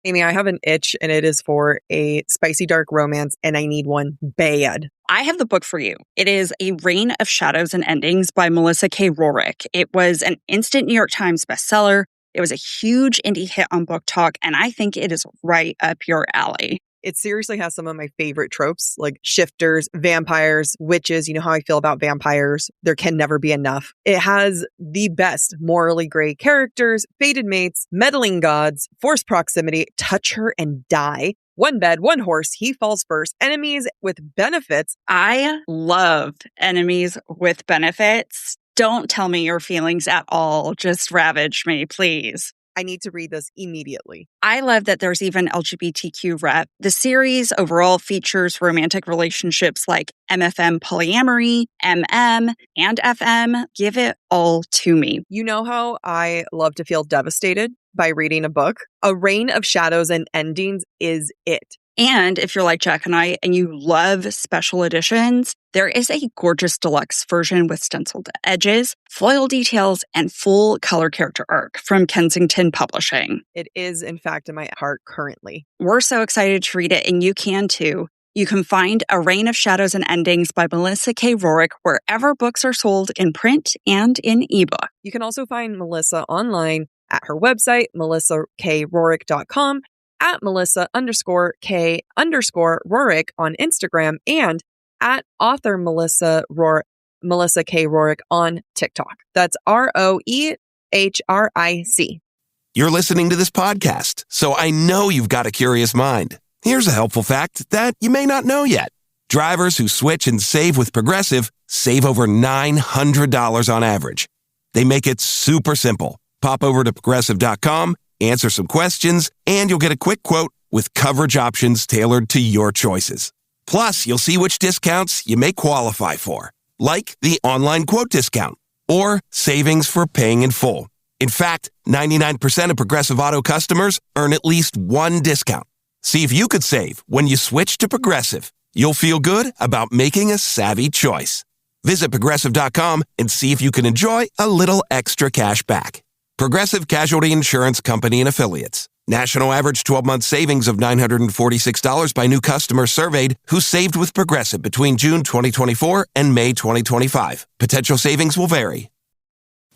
Amy, I have an itch and it is for a spicy dark romance and I need one bad. I have the book for you. It is A Reign of Shadows and Endings by Melissa K. Rorick. It was an instant New York Times bestseller. It was a huge indie hit on BookTok, and I think it is right up your alley. It seriously has some of my favorite tropes, like shifters, vampires, witches. You know how I feel about vampires. There can never be enough. It has the best morally gray characters, fated mates, meddling gods, forced proximity, touch her and die. One bed, one horse, he falls first. Enemies with benefits. I love enemies with benefits. Don't tell me your feelings at all. Just ravage me, please. I need to read this immediately. I love that there's even LGBTQ rep. The series overall features romantic relationships like MFM polyamory, MM, and FM. Give it all to me. You know how I love to feel devastated by reading a book? A Reign of Shadows and Endings is it. And if you're like Jack and I and you love special editions, there is a gorgeous deluxe version with stenciled edges, foil details, and full color character arc from Kensington Publishing. It is, in fact, in my heart currently. We're so excited to read it, and you can too. You can find A Reign of Shadows and Endings by Melissa K. Rorick wherever books are sold in print and in ebook. You can also find Melissa online at her website, melissakRorick.com, at Melissa_K_Rorick on Instagram, and at author Melissa K. Rorick on TikTok. That's ROEHRIC. You're listening to this podcast, so I know you've got a curious mind. Here's a helpful fact that you may not know yet. Drivers who switch and save with Progressive save over $900 on average. They make it super simple. Pop over to Progressive.com, answer some questions, and you'll get a quick quote with coverage options tailored to your choices. Plus, you'll see which discounts you may qualify for, like the online quote discount or savings for paying in full. In fact, 99% of Progressive Auto customers earn at least one discount. See if you could save when you switch to Progressive. You'll feel good about making a savvy choice. Visit Progressive.com and see if you can enjoy a little extra cash back. Progressive Casualty Insurance Company and Affiliates. National average 12-month savings of $946 by new customers surveyed who saved with Progressive between June 2024 and May 2025. Potential savings will vary.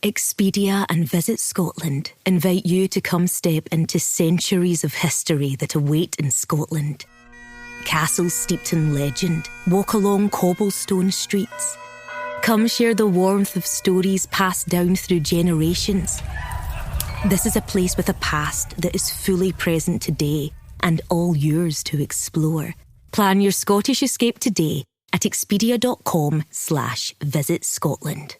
Expedia and Visit Scotland invite you to come step into centuries of history that await in Scotland. Castles steeped in legend walk along cobblestone streets. Come share the warmth of stories passed down through generations. This is a place with a past that is fully present today and all yours to explore. Plan your Scottish escape today at expedia.com/Visit Scotland.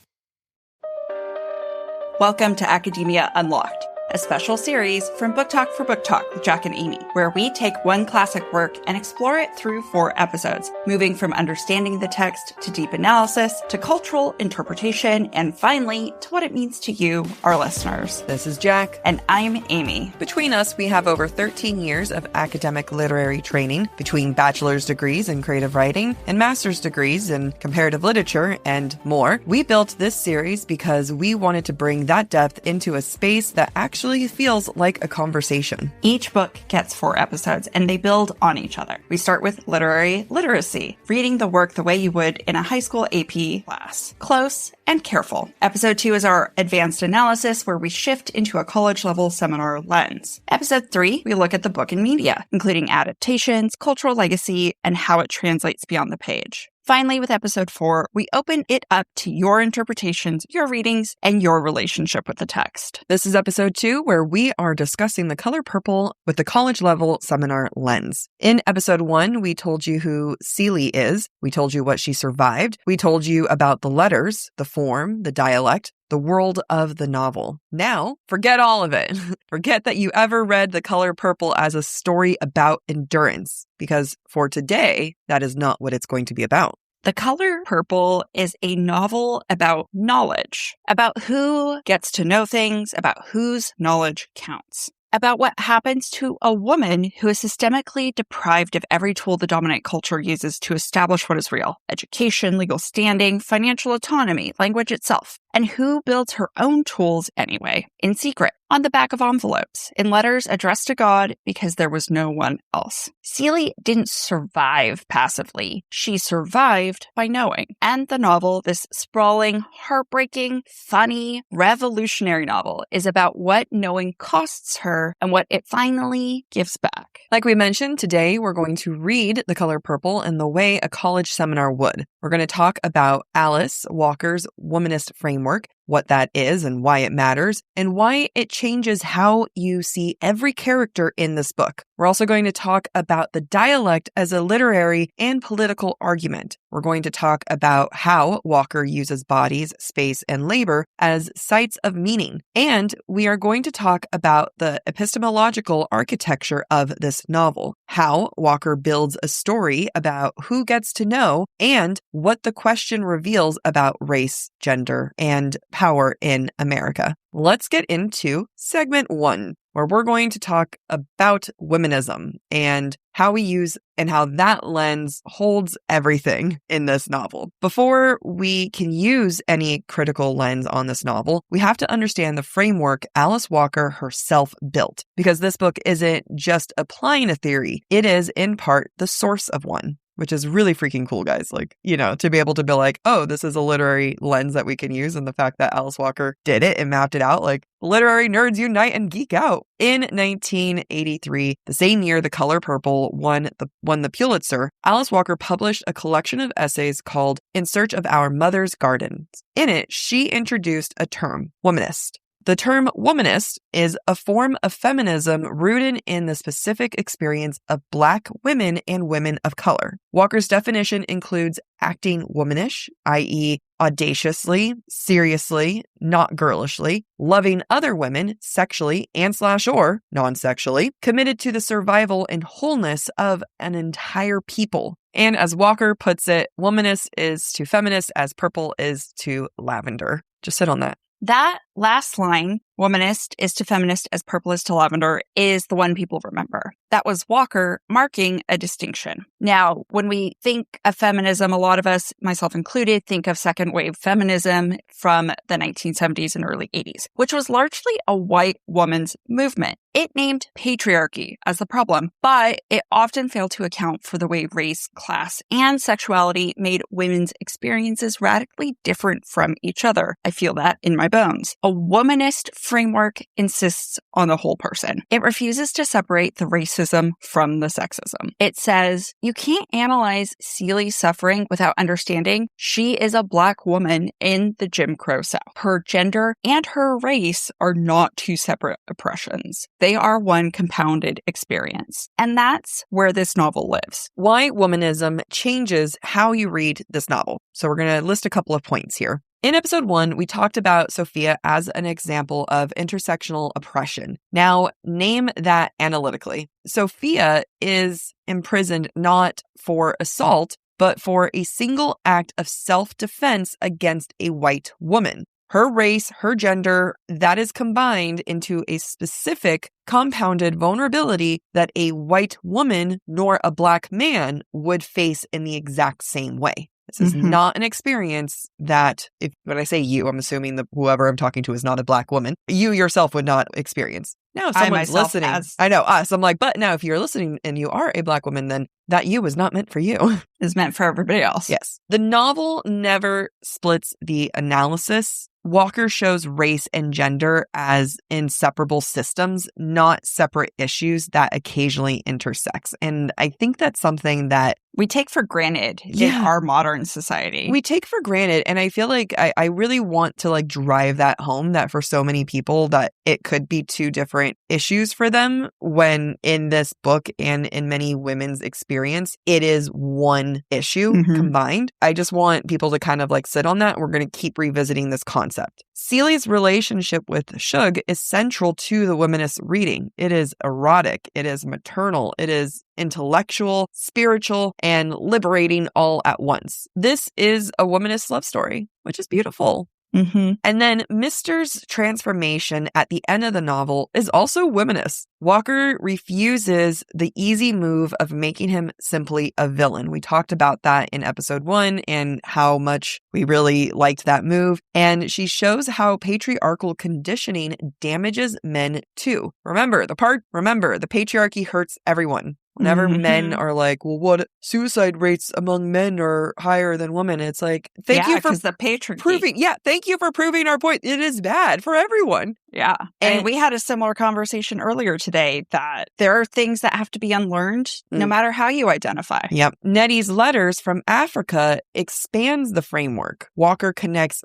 Welcome to Academia Unlocked, a special series from BookTok for BookTok with Jack and Amy, where we take one classic work and explore it through 4 episodes, moving from understanding the text to deep analysis to cultural interpretation, and finally to what it means to you, our listeners. This is Jack. And I'm Amy. Between us, we have over 13 years of academic literary training between bachelor's degrees in creative writing and master's degrees in comparative literature and more. We built this series because we wanted to bring that depth into a space that actually feels like a conversation. Each book gets 4 episodes, and they build on each other. We start with literary literacy, reading the work the way you would in a high school AP class. Close and careful. Episode 2 is our advanced analysis, where we shift into a college-level seminar lens. Episode 3, we look at the book and media, including adaptations, cultural legacy, and how it translates beyond the page. Finally, with episode 4, we open it up to your interpretations, your readings, and your relationship with the text. This is episode 2, where we are discussing The Color Purple with the college-level seminar lens. In episode 1, we told you who Celie is. We told you what she survived. We told you about the letters, the form, the dialect, the world of the novel. Now, forget all of it. Forget that you ever read The Color Purple as a story about endurance, because for today, that is not what it's going to be about. The Color Purple is a novel about knowledge, about who gets to know things, about whose knowledge counts, about what happens to a woman who is systemically deprived of every tool the dominant culture uses to establish what is real: education, legal standing, financial autonomy, language itself. And who builds her own tools anyway, in secret, on the back of envelopes, in letters addressed to God because there was no one else. Seeley didn't survive passively. She survived by knowing. And the novel, this sprawling, heartbreaking, funny, revolutionary novel, is about what knowing costs her and what it finally gives back. Like we mentioned, today we're going to read The Color Purple in the way a college seminar would. We're going to talk about Alice Walker's womanist framework, what that is and why it matters, and why it changes how you see every character in this book. We're also going to talk about the dialect as a literary and political argument. We're going to talk about how Walker uses bodies, space, and labor as sites of meaning. And we are going to talk about the epistemological architecture of this novel, how Walker builds a story about who gets to know and what the question reveals about race, gender, and power in America. Let's get into segment 1, where we're going to talk about womanism and how we use and how that lens holds everything in this novel. Before we can use any critical lens on this novel, we have to understand the framework Alice Walker herself built, because this book isn't just applying a theory, it is in part the source of one. Which is really freaking cool, guys. Like, to be able to be like, oh, this is a literary lens that we can use. And the fact that Alice Walker did it and mapped it out, like, literary nerds unite and geek out. In 1983, the same year The Color Purple won the Pulitzer, Alice Walker published a collection of essays called In Search of Our Mother's Gardens. In it, she introduced a term, womanist. The term womanist is a form of feminism rooted in the specific experience of Black women and women of color. Walker's definition includes acting womanish, i.e., audaciously, seriously, not girlishly, loving other women sexually and/or non-sexually, committed to the survival and wholeness of an entire people. And as Walker puts it, womanist is to feminist as purple is to lavender. Just sit on that. That last line, womanist is to feminist as purple is to lavender, is the one people remember. That was Walker marking a distinction. Now, when we think of feminism, a lot of us, myself included, think of second wave feminism from the 1970s and early 80s, which was largely a white woman's movement. It named patriarchy as the problem, but it often failed to account for the way race, class, and sexuality made women's experiences radically different from each other. I feel that in my bones. A womanist framework insists on the whole person. It refuses to separate the racism from the sexism. It says, you can't analyze Seeley's suffering without understanding she is a Black woman in the Jim Crow South. Her gender and her race are not two separate oppressions. They are one compounded experience. And that's where this novel lives. Why womanism changes how you read this novel. So we're going to list a couple of points here. In episode 1, we talked about Sophia as an example of intersectional oppression. Now, name that analytically. Sophia is imprisoned not for assault, but for a single act of self-defense against a white woman. Her race, her gender, that is combined into a specific compounded vulnerability that a white woman nor a Black man would face in the exact same way. This is not an experience that, when I say you, I'm assuming that whoever I'm talking to is not a Black woman, you yourself would not experience. Now, if someone's listening, I know us, I'm like, but now if you're listening and you are a Black woman, then that you is not meant for you. It's meant for everybody else. Yes. The novel never splits the analysis. Walker shows race and gender as inseparable systems, not separate issues that occasionally intersect. And I think that's something that we take for granted in our modern society. We take for granted. And I feel like I really want to drive that home, that for so many people that it could be two different issues for them, when in this book and in many women's experience, it is one issue combined. I just want people to kind of sit on that. We're going to keep revisiting this concept. Seeley's relationship with Shug is central to the womanist reading. It is erotic. It is maternal. It is intellectual, spiritual, and liberating all at once. This is a womanist love story, which is beautiful. Mm-hmm. And then Mister's transformation at the end of the novel is also womanist. Walker refuses the easy move of making him simply a villain. We talked about that in episode 1 and how much we really liked that move. And she shows how patriarchal conditioning damages men too. Remember, the patriarchy hurts everyone. Whenever men are like, well, what suicide rates among men are higher than women, it's like, thank you for the patriarchy. Thank you for proving our point. It is bad for everyone. Yeah. And we had a similar conversation earlier today that there are things that have to be unlearned no matter how you identify. Yep. Nettie's Letters from Africa expands the framework. Walker connects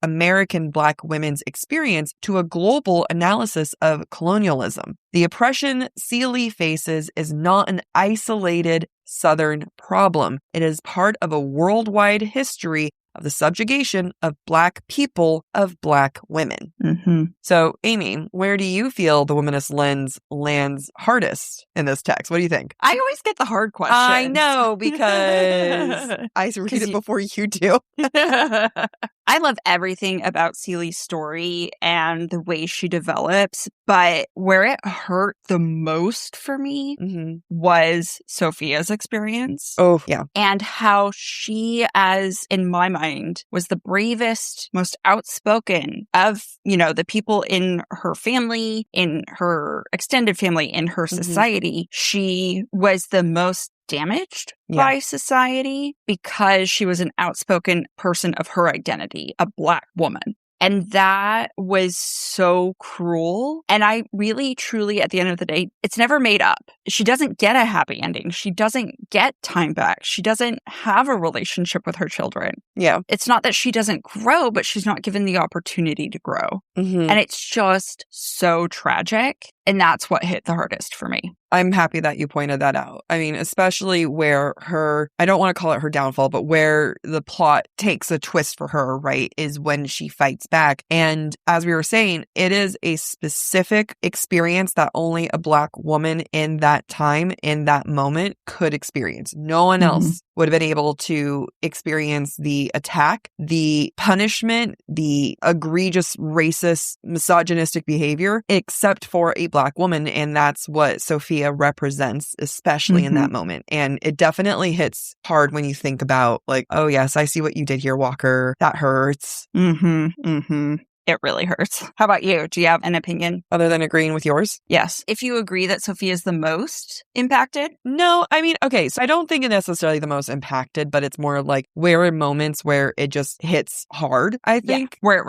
American Black women's experience to a global analysis of colonialism. The oppression Seeley faces is not an isolated Southern problem. It is part of a worldwide history of the subjugation of Black people, of Black women. Mm-hmm. So, Amy, where do you feel the womanist lens lands hardest in this text? What do you think? I always get the hard questions. I know, because I read it before you do. I love everything about Seeley's story and the way she develops, but where it hurt the most for me was Sophia's experience. Oh, yeah. And how she, as in my mind, was the bravest, most outspoken of, the people in her family, in her extended family, in her society. She was the most damaged by society because she was an outspoken person of her identity, a Black woman. And that was so cruel. And I really, truly, at the end of the day, it's never made up. She doesn't get a happy ending. She doesn't get time back. She doesn't have a relationship with her children. Yeah. It's not that she doesn't grow, but she's not given the opportunity to grow. Mm-hmm. And it's just so tragic. And that's what hit the hardest for me. I'm happy that you pointed that out. I mean, especially where I don't want to call it her downfall, but where the plot takes a twist for her, right, is when she fights back. And as we were saying, it is a specific experience that only a Black woman in that time, in that moment, could experience. No one else would have been able to experience the attack, the punishment, the egregious racist, misogynistic behavior, except for a Black woman. And that's what Sophia represents, especially in that moment. And it definitely hits hard when you think about like, oh yes, I see what you did here, Walker. That hurts. It really hurts. How about you? Do you have an opinion? Other than agreeing with yours? Yes. If you agree that Sophia is the most impacted? No, I mean, okay, so I don't think it's necessarily the most impacted, but it's more like where are moments where it just hits hard, I think. Yeah, where it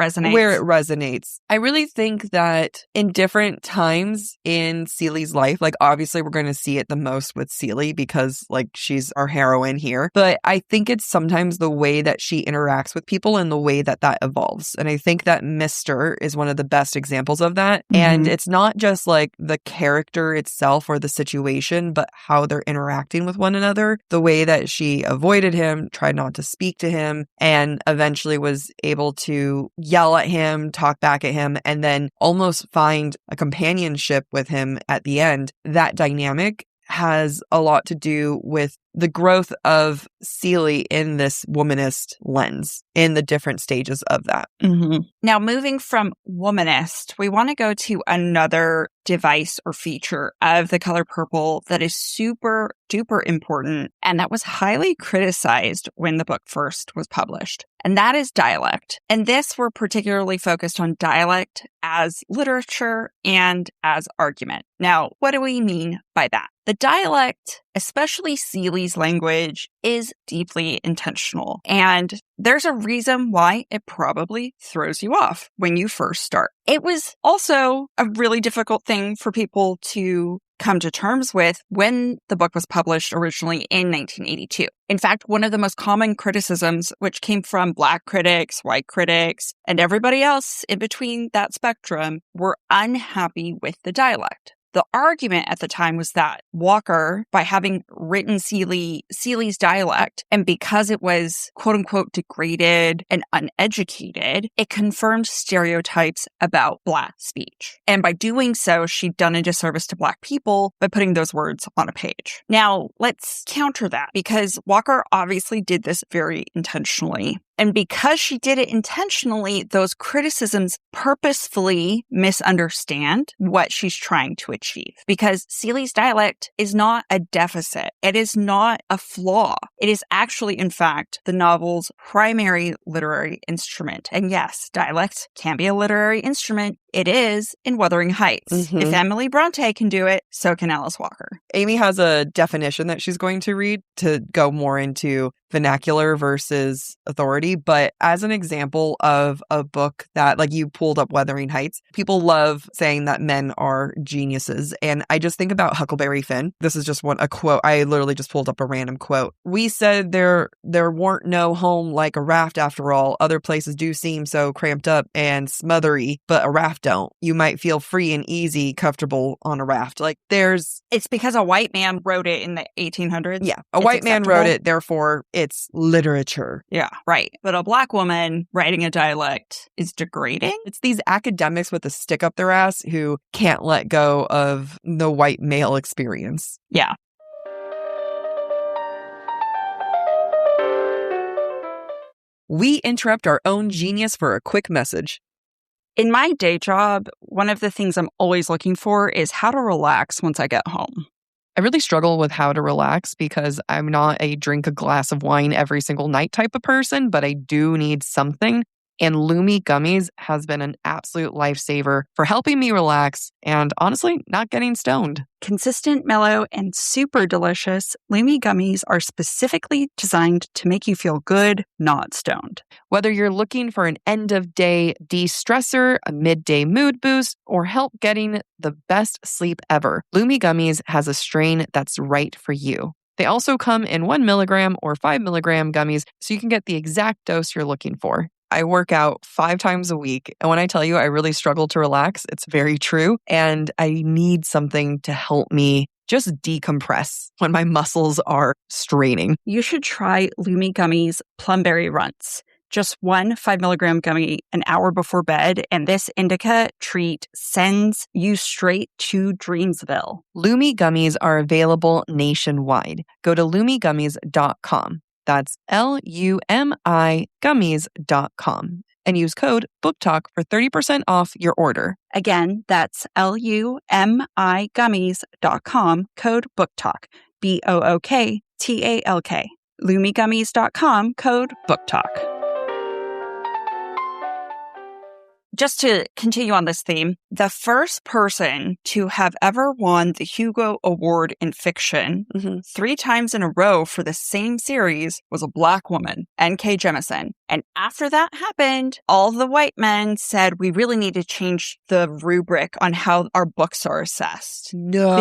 resonates. I really think that in different times in Seeley's life, like obviously we're going to see it the most with Seeley because like she's our heroine here, but I think it's sometimes the way that she interacts with people and the way that evolves. And I think that Mister is one of the best examples of that. And it's not just like the character itself or the situation, but how they're interacting with one another. The way that she avoided him, tried not to speak to him, and eventually was able to yell at him, talk back at him, and then almost find a companionship with him at the end. That dynamic has a lot to do with the growth of Seeley in this womanist lens in the different stages of that. Now, moving from womanist, we want to go to another device or feature of The Color Purple that is super duper important and that was highly criticized when the book first was published. And that is dialect. And this we're particularly focused on dialect as literature and as argument. Now, what do we mean by that? The dialect, especially Seeley's language, is deeply intentional. And there's a reason why it probably throws you off when you first start. It was also a really difficult thing for people to come to terms with when the book was published originally in 1982. In fact, one of the most common criticisms, which came from Black critics, white critics, and everybody else in between that spectrum, were unhappy with the dialect. The argument at the time was that Walker, by having written Seeley's dialect, and because it was quote unquote degraded and uneducated, it confirmed stereotypes about Black speech. And by doing so, she'd done a disservice to Black people by putting those words on a page. Now, let's counter that because Walker obviously did this very intentionally. And because she did it intentionally, those criticisms purposefully misunderstand what she's trying to achieve. Because Seeley's dialect is not a deficit. It is not a flaw. It is actually, in fact, the novel's primary literary instrument. And yes, dialect can be a literary instrument. It is in Wuthering Heights. Mm-hmm. If Emily Bronte can do it, so can Alice Walker. Amy has a definition that she's going to read to go more into vernacular versus authority. But as an example of a book that, like, you pulled up Wuthering Heights, people love saying that men are geniuses. And I just think about Huckleberry Finn. This is just a quote. I literally just pulled up a random quote. We said there weren't no home like a raft after all. Other places do seem so cramped up and smothery, but a raft don't. You might feel free and easy, comfortable on a raft. Like, It's because a white man wrote it in the 1800s. Yeah, a white man wrote it, therefore it's literature. Yeah, right. But a black woman writing a dialect is degrading. It's these academics with a stick up their ass who can't let go of the white male experience. Yeah. We interrupt our own genius for a quick message. In my day job, one of the things I'm always looking for is how to relax once I get home. I really struggle with how to relax because I'm not a drink a glass of wine every single night type of person, but I do need something. And Lumi Gummies has been an absolute lifesaver for helping me relax and honestly not getting stoned. Consistent, mellow, and super delicious, Lumi Gummies are specifically designed to make you feel good, not stoned. Whether you're looking for an end-of-day de-stressor, a midday mood boost, or help getting the best sleep ever, Lumi Gummies has a strain that's right for you. They also come in 1 milligram or 5 milligram gummies, so you can get the exact dose you're looking for. I work out 5 times a week. And when I tell you I really struggle to relax, it's very true. And I need something to help me just decompress when my muscles are straining. You should try Lumi Gummies Plumberry Runts. Just 1 5 milligram gummy an hour before bed, and this indica treat sends you straight to Dreamsville. Lumi Gummies are available nationwide. Go to lumigummies.com. That's LUMI gummies.com and use code BookTok for 30% off your order. Again, that's LUMI gummies.com, code BookTalk, BOOKTALK. Lumigummies.com, code BookTalk. Just to continue on this theme, the first person to have ever won the Hugo Award in fiction 3 times in a row for the same series was a black woman, N.K. Jemisin. And after that happened, all the white men said, we really need to change the rubric on how our books are assessed. No.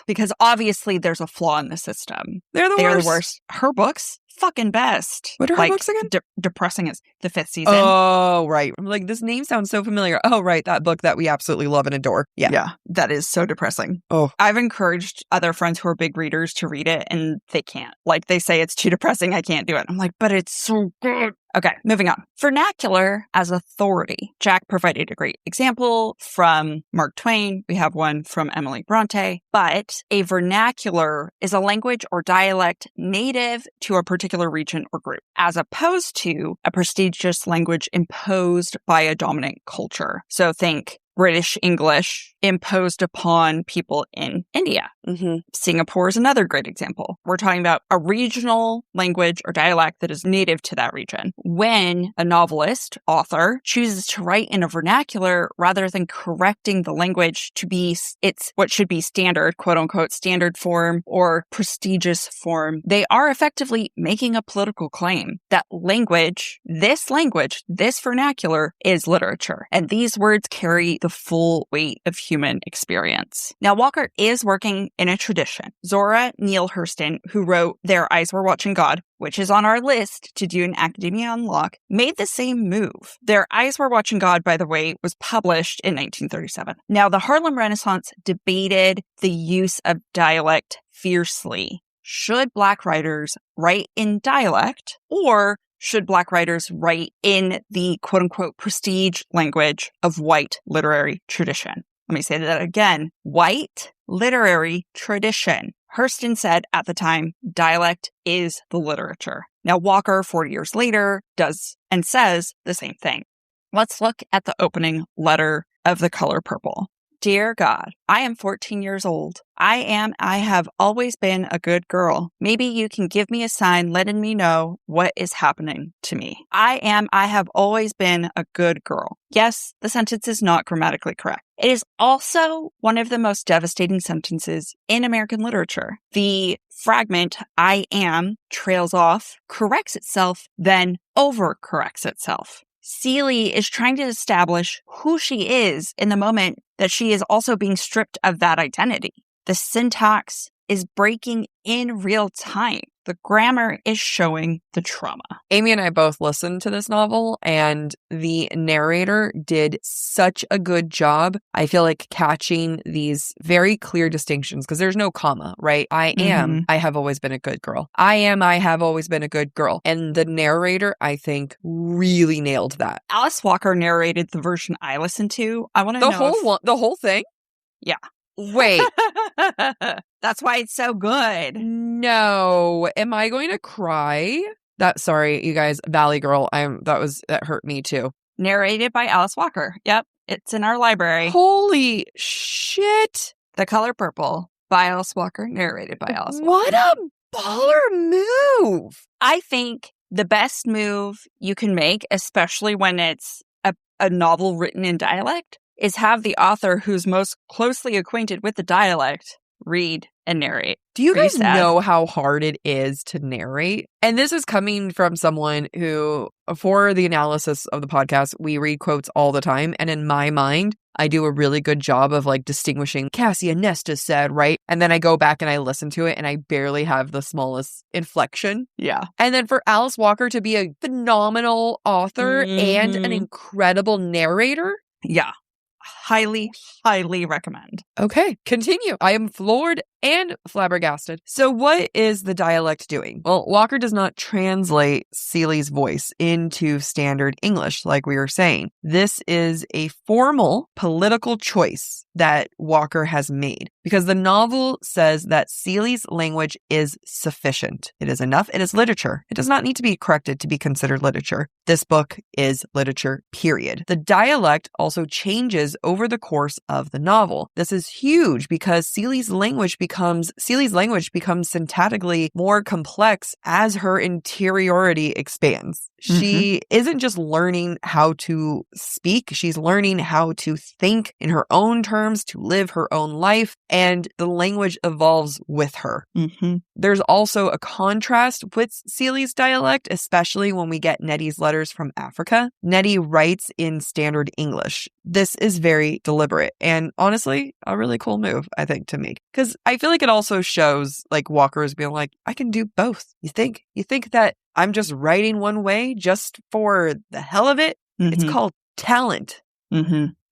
Because obviously there's a flaw in the system. They're the worst. Her books, fucking best. What are her books again? Depressing is the 5th season. Oh, right. I'm like, this name sounds so familiar. Oh, right. That book that we absolutely love and adore. Yeah. That is so depressing. Oh. I've encouraged other friends who are big readers to read it, and they can't. Like, they say it's too depressing. I can't do it. I'm like, but it's so good. Okay, moving on. Vernacular as authority. Jack provided a great example from Mark Twain. We have one from Emily Bronte. But a vernacular is a language or dialect native to a particular region or group, as opposed to a prestigious language imposed by a dominant culture. So think British English imposed upon people in India. Singapore is another great example. We're talking about a regional language or dialect that is native to that region. When a novelist, author, chooses to write in a vernacular rather than correcting the language to be what should be standard, quote unquote, standard form or prestigious form, they are effectively making a political claim that this vernacular is literature. And these words carry the full weight of human experience. Now, Walker is working in a tradition. Zora Neale Hurston, who wrote Their Eyes Were Watching God, which is on our list to do an Academia Unlock, made the same move. Their Eyes Were Watching God, by the way, was published in 1937. Now, the Harlem Renaissance debated the use of dialect fiercely. Should Black writers write in dialect, or should Black writers write in the quote-unquote prestige language of white literary tradition? Let me say that again. White literary tradition. Hurston said at the time, dialect is the literature. Now, Walker, 40 years later, does and says the same thing. Let's look at the opening letter of The Color Purple. Dear God, I am 14 years old. I have always been a good girl. Maybe you can give me a sign letting me know what is happening to me. I have always been a good girl. Yes, the sentence is not grammatically correct. It is also one of the most devastating sentences in American literature. The fragment, I am, trails off, corrects itself, then overcorrects itself. Celie is trying to establish who she is in the moment that she is also being stripped of that identity. The syntax is breaking in real time. The grammar is showing the trauma. Amy and I both listened to this novel, and the narrator did such a good job, I feel like, catching these very clear distinctions, because there's no comma, right? I have always been a good girl. I have always been a good girl. And the narrator, I think, really nailed that. Alice Walker narrated the version I listened to. I want to know the whole thing? Yeah. Wait. That's why it's so good. No. Am I going to cry? Sorry, you guys, Valley Girl, that hurt me too. Narrated by Alice Walker. Yep. It's in our library. Holy shit. The Color Purple by Alice Walker, narrated by Alice Walker. What a baller move. I think the best move you can make, especially when it's a novel written in dialect, is have the author who's most closely acquainted with the dialect read and narrate. Do you guys know how hard it is to narrate? And this is coming from someone who, for the analysis of the podcast, we read quotes all the time. And in my mind, I do a really good job of like distinguishing Cassia Nesta said, right? And then I go back and I listen to it and I barely have the smallest inflection. Yeah. And then for Alice Walker to be a phenomenal author and an incredible narrator. Yeah. Highly, highly recommend. Okay, continue. I am floored and flabbergasted. So what is the dialect doing? Well, Walker does not translate Celie's voice into standard English, like we were saying. This is a formal political choice that Walker has made because the novel says that Celie's language is sufficient. It is enough. It is literature. It does not need to be corrected to be considered literature. This book is literature, period. The dialect also changes over the course of the novel. This is huge because Celie's language becomes syntactically more complex as her interiority expands. She isn't just learning how to speak, she's learning how to think in her own terms, to live her own life, and the language evolves with her. There's also a contrast with Celie's dialect, especially when we get Nettie's letters from Africa. Nettie writes in standard English. This is very deliberate and honestly, a really cool move, I think, to make. Because I feel like it also shows like Walker's being like, I can do both. You think that I'm just writing one way just for the hell of it? It's called talent.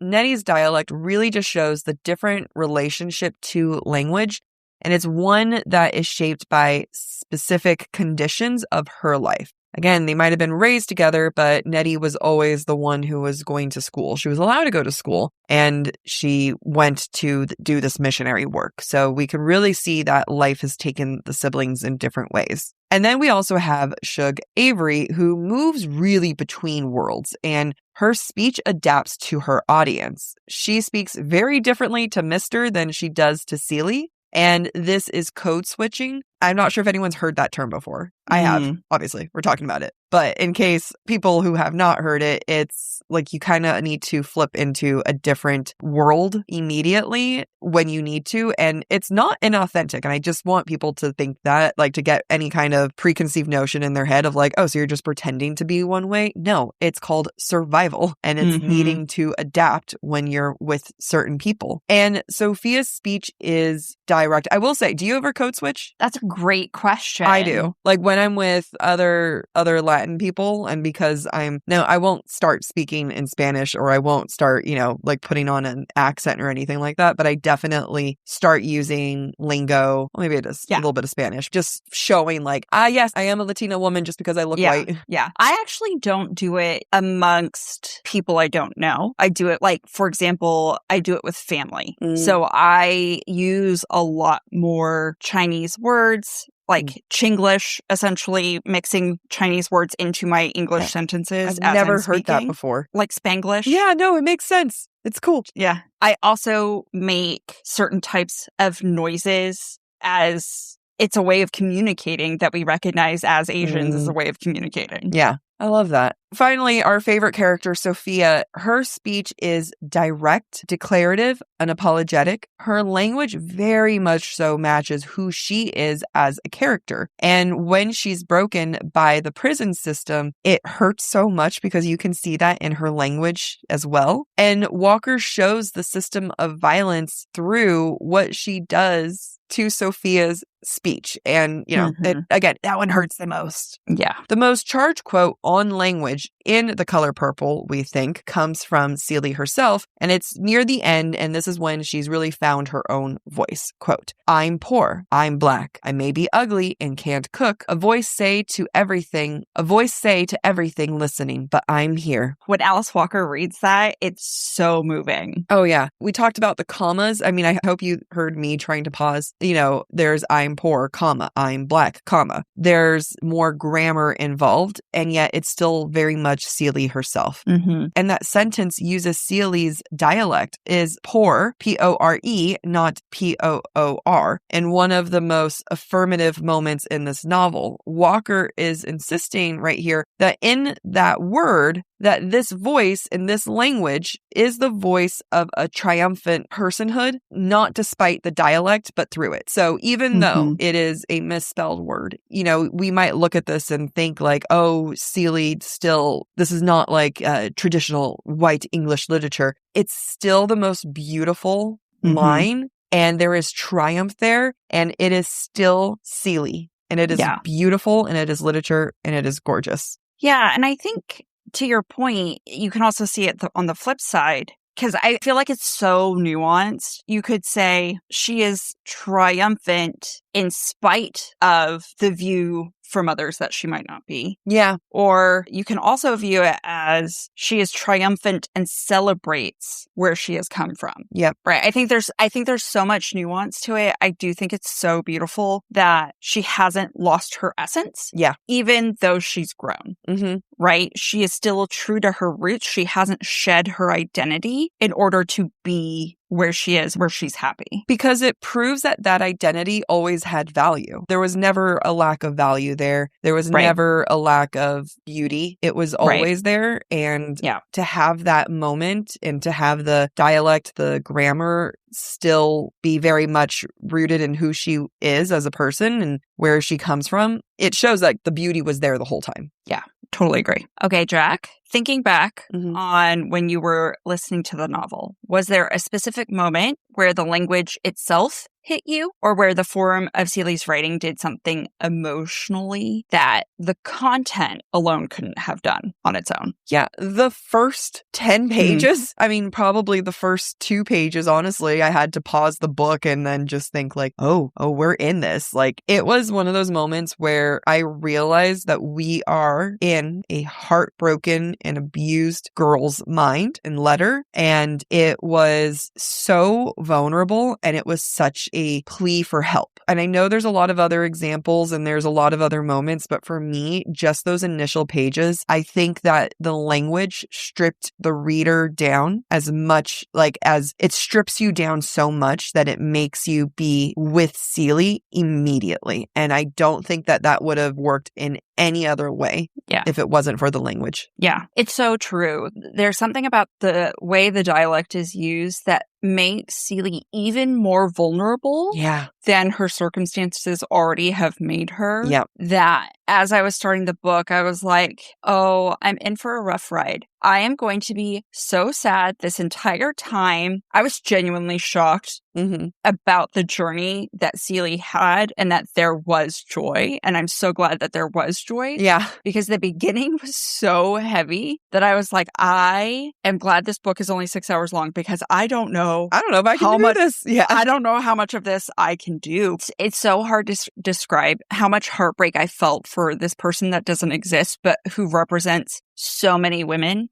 Nettie's dialect really just shows the different relationship to language. And it's one that is shaped by specific conditions of her life. Again, they might have been raised together, but Nettie was always the one who was going to school. She was allowed to go to school, and she went to do this missionary work. So we can really see that life has taken the siblings in different ways. And then we also have Shug Avery, who moves really between worlds, and her speech adapts to her audience. She speaks very differently to Mr. than she does to Celie. And this is code switching. I'm not sure if anyone's heard that term before. I have, obviously. We're talking about it. But in case people who have not heard it, it's like you kind of need to flip into a different world immediately when you need to. And it's not inauthentic. And I just want people to think that, like, to get any kind of preconceived notion in their head of like, oh, so you're just pretending to be one way. No, it's called survival. And it's needing to adapt when you're with certain people. And Sophia's speech is direct. I will say, do you ever code switch? That's a great question. I do. Like when I'm with other Latin people, and because I won't start speaking in Spanish, or I won't start, like putting on an accent or anything like that, but I definitely start using lingo, maybe it is a little bit of Spanish, just showing like, yes, I am a Latina woman just because I look white. Yeah. I actually don't do it amongst people I don't know. I do it like, for example, I do it with family. So I use a lot more Chinese words, like Chinglish, essentially mixing Chinese words into my English sentences. I've never heard that before. Like Spanglish. Yeah, no, it makes sense. It's cool. Yeah. I also make certain types of noises as it's a way of communicating that we recognize as Asians as a way of communicating. Yeah. I love that. Finally, our favorite character, Sophia, her speech is direct, declarative, unapologetic. Her language very much so matches who she is as a character. And when she's broken by the prison system, it hurts so much because you can see that in her language as well. And Walker shows the system of violence through what she does to Sophia's speech. And, again, that one hurts the most. Yeah. The most charged quote on language in The Color Purple, we think, comes from Celie herself. And it's near the end. And this is when she's really found her own voice. Quote, "I'm poor. I'm black. I may be ugly and can't cook. A voice say to everything listening, but I'm here." When Alice Walker reads that, it's so moving. Oh, yeah. We talked about the commas. I mean, I hope you heard me trying to pause. There's I'm poor, comma, I'm black, comma. There's more grammar involved, and yet it's still very much Celie herself. And that sentence uses Celie's dialect, is poor, P-O-R-E, not P-O-O-R. And one of the most affirmative moments in this novel, Walker is insisting right here that in that word, that this voice in this language is the voice of a triumphant personhood, not despite the dialect, but through it. So even though it is a misspelled word, we might look at this and think like, oh, Celie this is not like traditional white English literature. It's still the most beautiful line, and there is triumph there, and it is still Celie, and it is beautiful, and it is literature, and it is gorgeous. Yeah, and I think to your point, you can also see it on the flip side, because I feel like it's so nuanced. You could say she is triumphant in spite of the view from others that she might not be. Yeah. Or you can also view it as she is triumphant and celebrates where she has come from. Yep. Right. I think there's so much nuance to it. I do think it's so beautiful that she hasn't lost her essence. Yeah. Even though she's grown. Right. She is still true to her roots. She hasn't shed her identity in order to be where she is, where she's happy. Because it proves that that identity always had value. There was never a lack of value there. There was never a lack of beauty. It was always there. And to have that moment and to have the dialect, the grammar still be very much rooted in who she is as a person and where she comes from, it shows that the beauty was there the whole time. Yeah, totally agree. Okay, Jack, thinking back on when you were listening to the novel, was there a specific moment where the language itself hit you, or where the form of Celie's writing did something emotionally that the content alone couldn't have done on its own? Yeah, the first 10 pages, I mean, probably the first 2 pages, honestly, I had to pause the book and then just think like, oh, we're in this. Like, it was one of those moments where I realized that we are in a heartbroken and abused girl's mind and letter. And it was so vulnerable, and it was such a plea for help. And I know there's a lot of other examples and there's a lot of other moments, but for me, just those initial pages, I think that the language stripped the reader down as much, like as it strips you down so much that it makes you be with Celie immediately. And I don't think that that would have worked in any other way if it wasn't for the language. Yeah, it's so true. There's something about the way the dialect is used that make Seely even more vulnerable than her circumstances already have made her. Yeah. That as I was starting the book, I was like, oh, I'm in for a rough ride. I am going to be so sad this entire time. I was genuinely shocked about the journey that Seely had and that there was joy. And I'm so glad that there was joy. Yeah. Because the beginning was so heavy that I was like, I am glad this book is only 6 hours long because I don't know if I can do this. Yeah. I don't know how much of this I can do. It's so hard to describe how much heartbreak I felt for this person that doesn't exist, but who represents so many women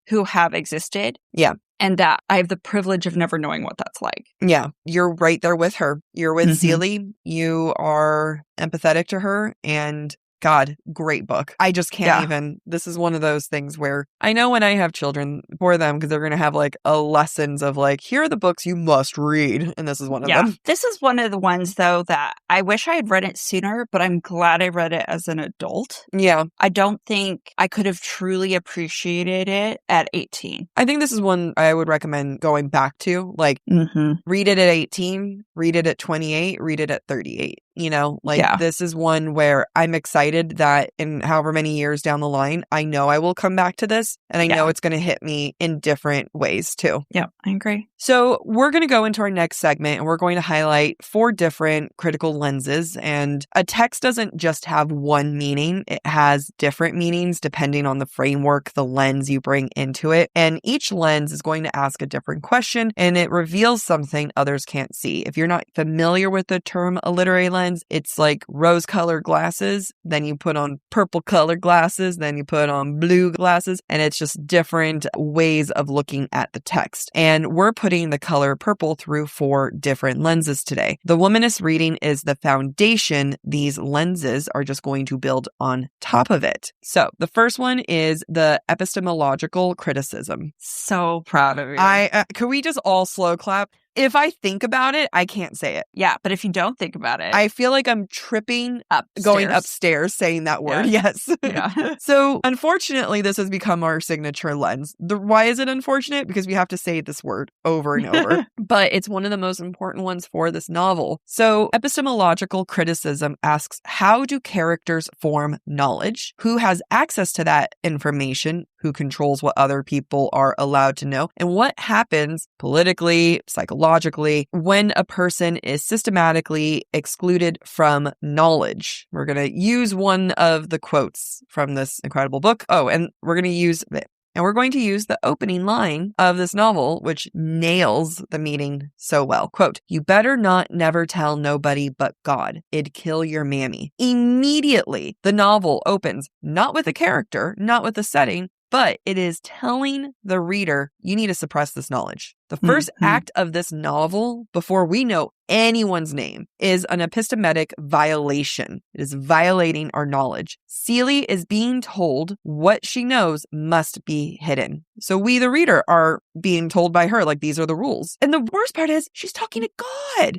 who have existed. Yeah. And that I have the privilege of never knowing what that's like. Yeah. You're right there with her. You're with Seely. You are empathetic to her. And God, great book. I just can't even. This is one of those things where I know when I have children for them, because they're going to have like lessons of like, here are the books you must read. And this is one of them. This is one of the ones, though, that I wish I had read it sooner, but I'm glad I read it as an adult. Yeah. I don't think I could have truly appreciated it at 18. I think this is one I would recommend going back to. Like, read it at 18, read it at 28, read it at 38. You know, like this is one where I'm excited that in however many years down the line, I know I will come back to this and I know it's going to hit me in different ways too. Yeah, I agree. So we're going to go into our next segment and we're going to highlight 4 different critical lenses. And a text doesn't just have one meaning. It has different meanings depending on the framework, the lens you bring into it. And each lens is going to ask a different question and it reveals something others can't see. If you're not familiar with the term a literary lens, it's like rose-colored glasses, then you put on purple-colored glasses, then you put on blue glasses, and it's just different ways of looking at the text. And we're putting the color purple through 4 different lenses today. The womanist reading is the foundation. These lenses are just going to build on top of it. So the first one is the epistemological criticism. So proud of you. Could we just all slow clap? If I think about it, I can't say it. Yeah, but if you don't think about it, I feel like I'm tripping going upstairs saying that word. Yes. Yeah. So unfortunately, this has become our signature lens. Why is it unfortunate? Because we have to say this word over and over. But it's one of the most important ones for this novel. So epistemological criticism asks, how do characters form knowledge? Who has access to that information? Who controls what other people are allowed to know? And what happens politically, psychologically, when a person is systematically excluded from knowledge? We're going to use one of the quotes from this incredible book. And we're going to use the opening line of this novel, which nails the meaning so well. Quote, "You better not never tell nobody but God. It'd kill your mammy." Immediately, the novel opens not with a character, not with a setting, but it is telling the reader, you need to suppress this knowledge. The first act of this novel, before we know anyone's name, is an epistemic violation. It is violating our knowledge. Seely is being told what she knows must be hidden. So we, the reader, are being told by her, like, these are the rules. And the worst part is she's talking to God.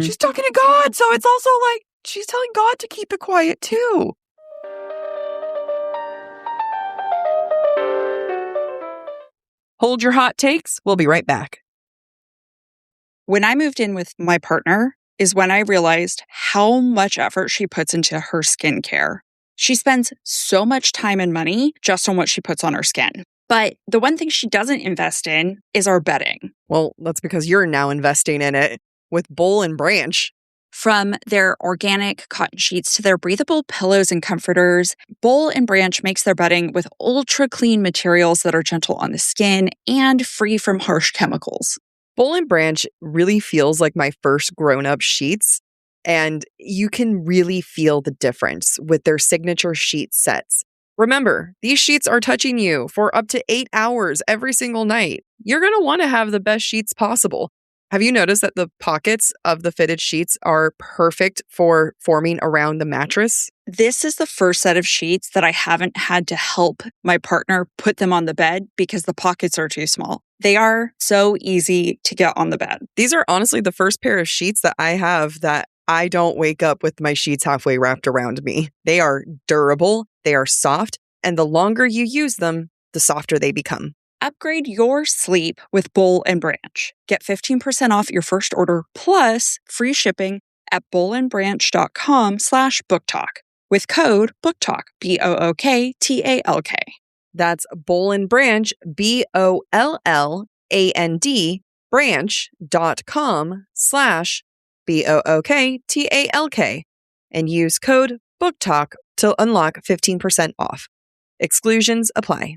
She's talking to God. So it's also like she's telling God to keep it quiet too. Hold your hot takes. We'll be right back. When I moved in with my partner is when I realized how much effort she puts into her skincare. She spends so much time and money just on what she puts on her skin. But the one thing she doesn't invest in is our bedding. Well, that's because you're now investing in it with Boll and Branch. From their organic cotton sheets to their breathable pillows and comforters, Boll and Branch makes their bedding with ultra clean materials that are gentle on the skin and free from harsh chemicals. Boll and Branch really feels like my first grown-up sheets, and you can really feel the difference with their signature sheet sets. Remember, these sheets are touching you for up to 8 hours every single night. You're going to want to have the best sheets possible. Have you noticed that the pockets of the fitted sheets are perfect for forming around the mattress? This is the first set of sheets that I haven't had to help my partner put them on the bed because the pockets are too small. They are so easy to get on the bed. These are honestly the first pair of sheets that I have that I don't wake up with my sheets halfway wrapped around me. They are durable, they are soft, and the longer you use them, the softer they become. Upgrade your sleep with Boll and Branch. Get 15% off your first order plus free shipping at bollandbranch.com/booktalk with code BookTalk, BOOKTALK. That's Boll and Branch, BOLLAND, branch.com/BOOKTALK, and use code BookTalk to unlock 15% off. Exclusions apply.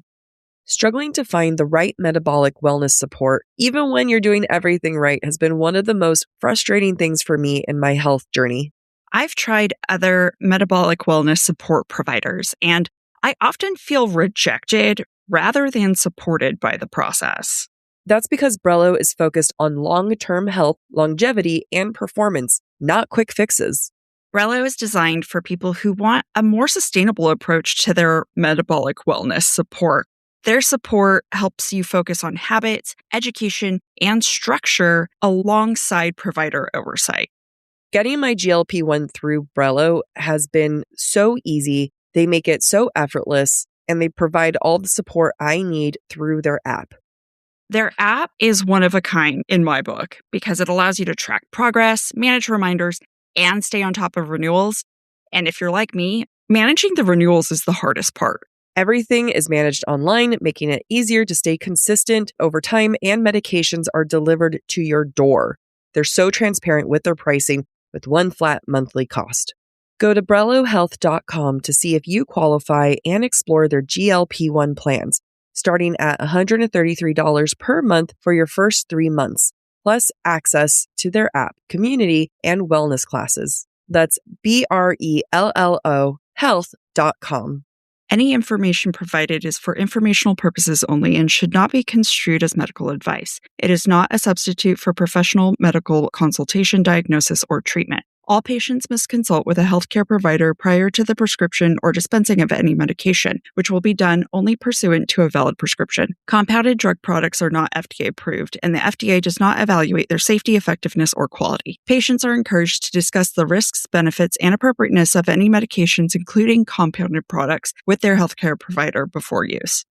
Struggling to find the right metabolic wellness support, even when you're doing everything right, has been one of the most frustrating things for me in my health journey. I've tried other metabolic wellness support providers, and I often feel rejected rather than supported by the process. That's because Brello is focused on long-term health, longevity, and performance, not quick fixes. Brello is designed for people who want a more sustainable approach to their metabolic wellness support. Their support helps you focus on habits, education, and structure alongside provider oversight. Getting my GLP-1 through Brello has been so easy. They make it so effortless, and they provide all the support I need through their app. Their app is one of a kind in my book because it allows you to track progress, manage reminders, and stay on top of renewals. And if you're like me, managing the renewals is the hardest part. Everything is managed online, making it easier to stay consistent over time, and medications are delivered to your door. They're so transparent with their pricing with one flat monthly cost. Go to BrelloHealth.com to see if you qualify and explore their GLP-1 plans, starting at $133 per month for your first 3 months, plus access to their app, community, and wellness classes. That's BRELLO health.com. Any information provided is for informational purposes only and should not be construed as medical advice. It is not a substitute for professional medical consultation, diagnosis, or treatment. All patients must consult with a healthcare provider prior to the prescription or dispensing of any medication, which will be done only pursuant to a valid prescription. Compounded drug products are not FDA approved, and the FDA does not evaluate their safety, effectiveness, or quality. Patients are encouraged to discuss the risks, benefits, and appropriateness of any medications, including compounded products, with their healthcare provider before use.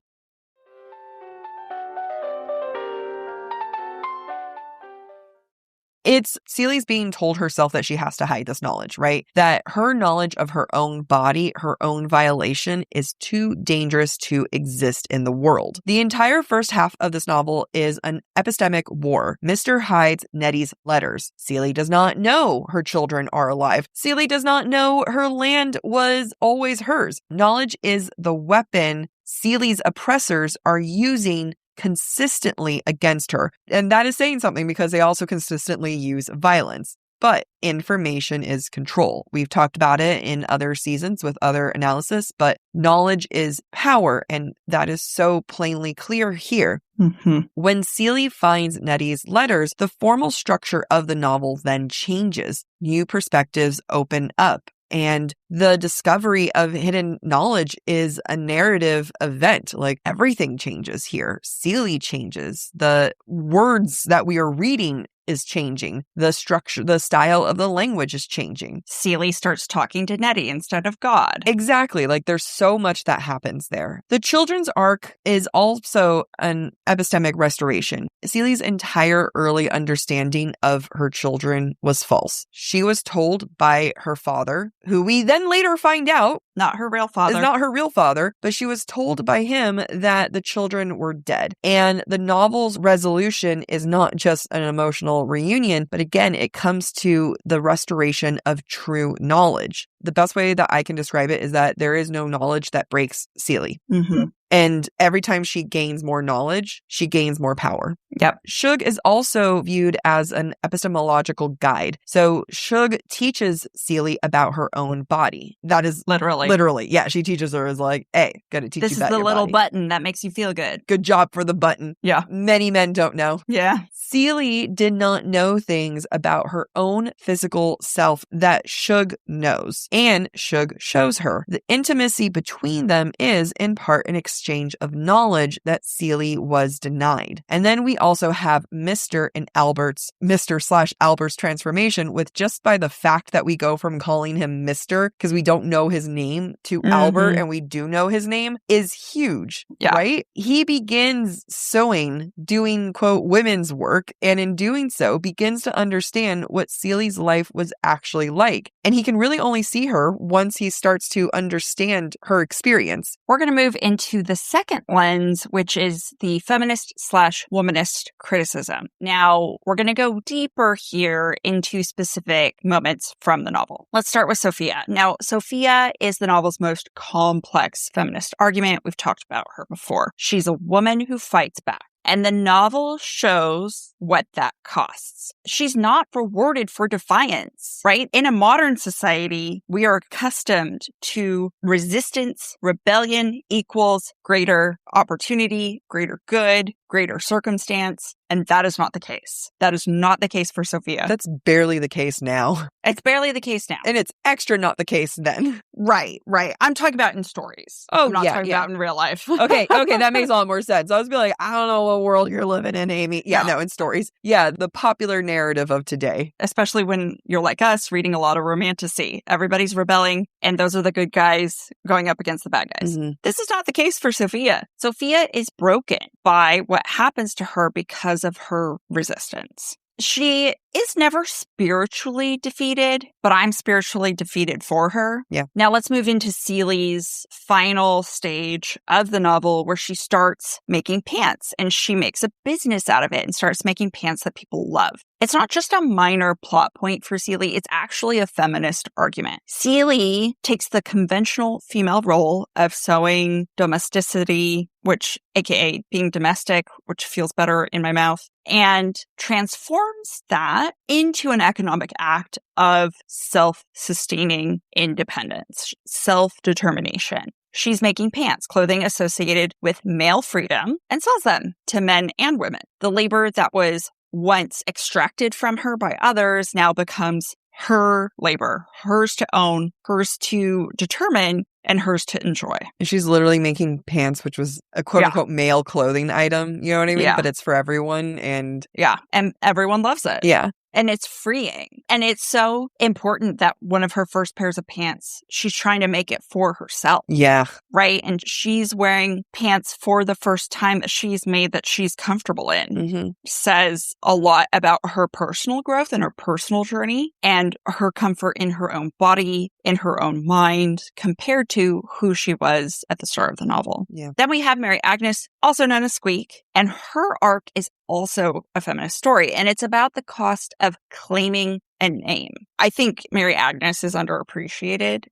It's Celie's being told herself that she has to hide this knowledge, right? That her knowledge of her own body, her own violation, is too dangerous to exist in the world. The entire first half of this novel is an epistemic war. Mr. hides Nettie's letters. Celie does not know her children are alive. Celie does not know her land was always hers. Knowledge is the weapon Celie's oppressors are using consistently against her. And that is saying something because they also consistently use violence. But information is control. We've talked about it in other seasons with other analysis, but knowledge is power. And that is so plainly clear here. Mm-hmm. When Celie finds Nettie's letters, the formal structure of the novel then changes. New perspectives open up. And the discovery of hidden knowledge is a narrative event. Like, everything changes here. Celie changes. The words that we are reading is changing. The structure, the style of the language is changing. Celie starts talking to Nettie instead of God. Exactly. Like, there's so much that happens there. The children's arc is also an epistemic restoration. Celie's entire early understanding of her children was false. She was told by her father, who we then later find out Not her real father. is not her real father, but she was told by him that the children were dead. And the novel's resolution is not just an emotional reunion, but again, it comes to the restoration of true knowledge. The best way that I can describe it is that there is no knowledge that breaks Celie. Mm-hmm. And every time she gains more knowledge, she gains more power. Yep. Shug is also viewed as an epistemological guide. So Shug teaches Celie about her own body. That is literally. Yeah, she teaches her as like, hey, gotta teach This you is about the your little body. button that makes you feel good. Good job for the button. Yeah. Many men don't know. Yeah. Celie did not know things about her own physical self that Shug knows, and Shug shows her. The intimacy between them is, in part, an exchange of knowledge that Celie was denied. And then we also have Mr. and Albert's, Mr./Albert's transformation with just by the fact that we go from calling him Mr. because we don't know his name to Albert and we do know his name is huge, right? He begins sewing, doing, quote, women's work, and in doing so begins to understand what Celie's life was actually like. And he can really only see her once he starts to understand her experience. We're going to move into the second lens, which is the feminist/womanist criticism. Now, we're going to go deeper here into specific moments from the novel. Let's start with Sophia. Now, Sophia is the novel's most complex feminist argument. We've talked about her before. She's a woman who fights back. And the novel shows what that costs. She's not rewarded for defiance, right? In a modern society, we are accustomed to resistance, rebellion equals greater opportunity, greater good, greater circumstance. And that is not the case. That is not the case for Sophia. That's barely the case now. It's barely the case now. And it's extra not the case then. Right. I'm talking about in stories. I'm not talking about in real life. Okay, that makes a lot more sense. I was like, I don't know what world you're living in, Amy. No, in stories. Yeah, the popular narrative of today. Especially when you're like us, reading a lot of Romantasy. Everybody's rebelling, and those are the good guys going up against the bad guys. This is not the case for Sophia. Sophia is broken by what happens to her because of her resistance. She is never spiritually defeated, but I'm spiritually defeated for her. Yeah. Now let's move into Celie's final stage of the novel where she starts making pants and she makes a business out of it and starts making pants that people love. It's not just a minor plot point for Celie, it's actually a feminist argument. Celie takes the conventional female role of sewing domesticity, which aka being domestic, which feels better in my mouth, and transforms that into an economic act of self-sustaining independence, self-determination. She's making pants, clothing associated with male freedom, and sells them to men and women. The labor that was once extracted from her by others now becomes her labor, hers to own, hers to determine, and hers to enjoy. And she's literally making pants, which was a quote-unquote male clothing item, you know what I mean? Yeah. But it's for everyone, and... Yeah, and everyone loves it. Yeah. And it's freeing. And it's so important that one of her first pairs of pants, she's trying to make it for herself. Yeah. Right? And she's wearing pants for the first time that she's made that she's comfortable in. Says a lot about her personal growth and her personal journey and her comfort in her own body, in her own mind, compared to who she was at the start of the novel. Yeah. Then we have Mary Agnes, also known as Squeak, and her arc is also a feminist story, and it's about the cost of claiming a name. I think Mary Agnes is underappreciated.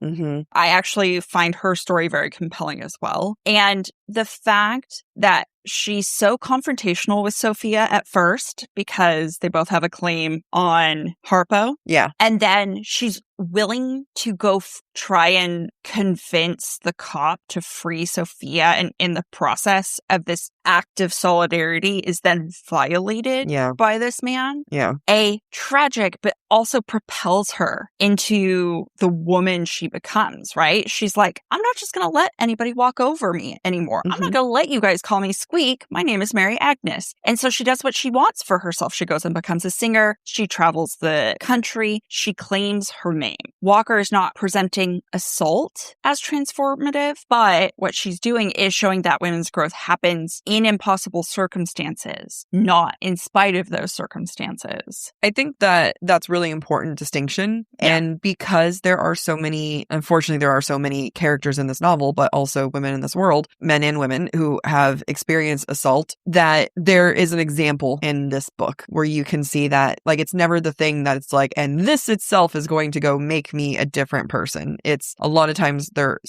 I actually find her story very compelling as well. And the fact that she's so confrontational with Sophia at first because they both have a claim on Harpo. Yeah. And then she's willing to go try and convince the cop to free Sophia, and in the process of this act of solidarity is then violated by this man. Yeah. A tragic, but also propels her into the woman she becomes, right? She's like, I'm not just going to let anybody walk over me anymore. I'm not going to let you guys call me Squeak. My name is Mary Agnes. And so she does what she wants for herself. She goes and becomes a singer. She travels the country. She claims her name. Walker is not presenting assault as transformative, but what she's doing is showing that women's growth happens in impossible circumstances, not in spite of those circumstances. I think that that's really important distinction. Yeah. And because there are so many, unfortunately, there are so many characters in this novel, but also women in this world, men and women who have experienced assault, that there is an example in this book where you can see that, like, it's never the thing that it's like, and this itself is going to go make me a different person. It's a lot of times there are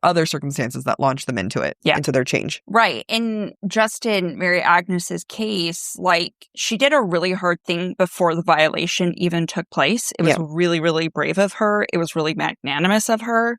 other circumstances that launch them into it, into their change. Right. And just in Mary Agnes's case, like, she did a really hard thing before the violation even took place. It was really, really brave of her. It was really magnanimous of her.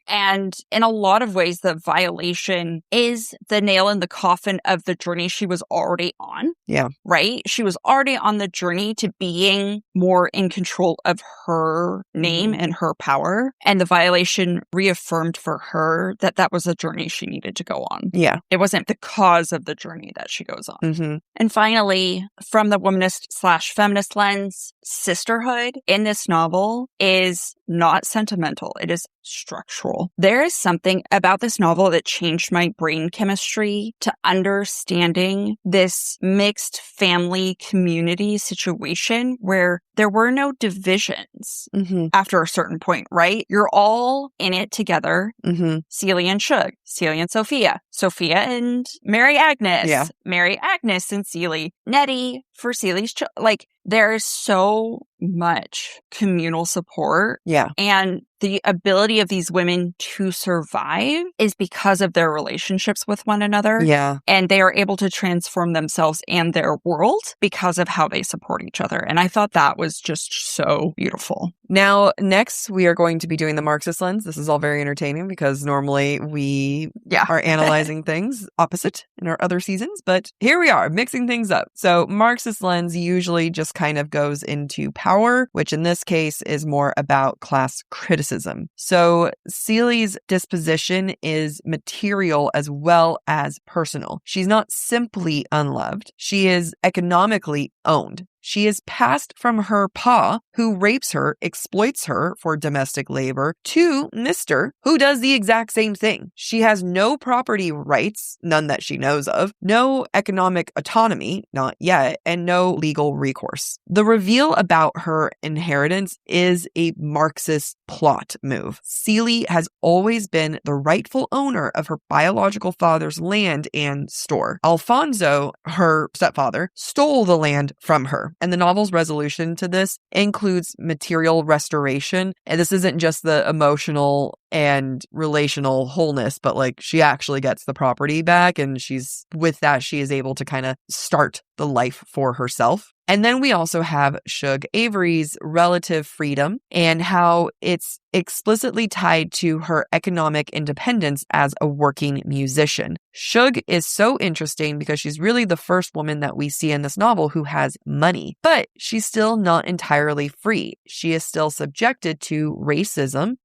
And in a lot of ways, the violation is the nail in the coffin of the journey she was already on. Yeah. Right? She was already on the journey to being more in control of her name and her power. And the violation reaffirmed for her that that was a journey she needed to go on. Yeah. It wasn't the cause of the journey that she goes on. Mm-hmm. And finally, from the womanist/feminist lens, sisterhood in this novel is not sentimental. It is structural. There is something about this novel that changed my brain chemistry to understanding this mixed family community situation where there were no divisions after a certain point, right? You're all in it together. Celia and Shug, Celia and Sophia, Sophia and Mary Agnes, Mary Agnes and Celia, Nettie for Celia's like, there is so much communal support. Yeah. And the ability of these women to survive is because of their relationships with one another. Yeah. And they are able to transform themselves and their world because of how they support each other. And I thought that was just so beautiful. Now, next, we are going to be doing the Marxist lens. This is all very entertaining because normally we are analyzing things opposite in our other seasons. But here we are, mixing things up. So Marxist lens usually just kind of goes into power, which in this case is more about class criticism. So Celia's disposition is material as well as personal. She's not simply unloved. She is economically owned. She is passed from her pa, who rapes her, exploits her for domestic labor, to Mr., who does the exact same thing. She has no property rights, none that she knows of, no economic autonomy, not yet, and no legal recourse. The reveal about her inheritance is a Marxist plot move. Celia has always been the rightful owner of her biological father's land and store. Alfonso, her stepfather, stole the land from her. And the novel's resolution to this includes material restoration. And this isn't just the emotional and relational wholeness, but like she actually gets the property back. And with that, she is able to kind of start the life for herself. And then we also have Shug Avery's relative freedom and how it's explicitly tied to her economic independence as a working musician. Shug is so interesting because she's really the first woman that we see in this novel who has money, but she's still not entirely free. She is still subjected to racism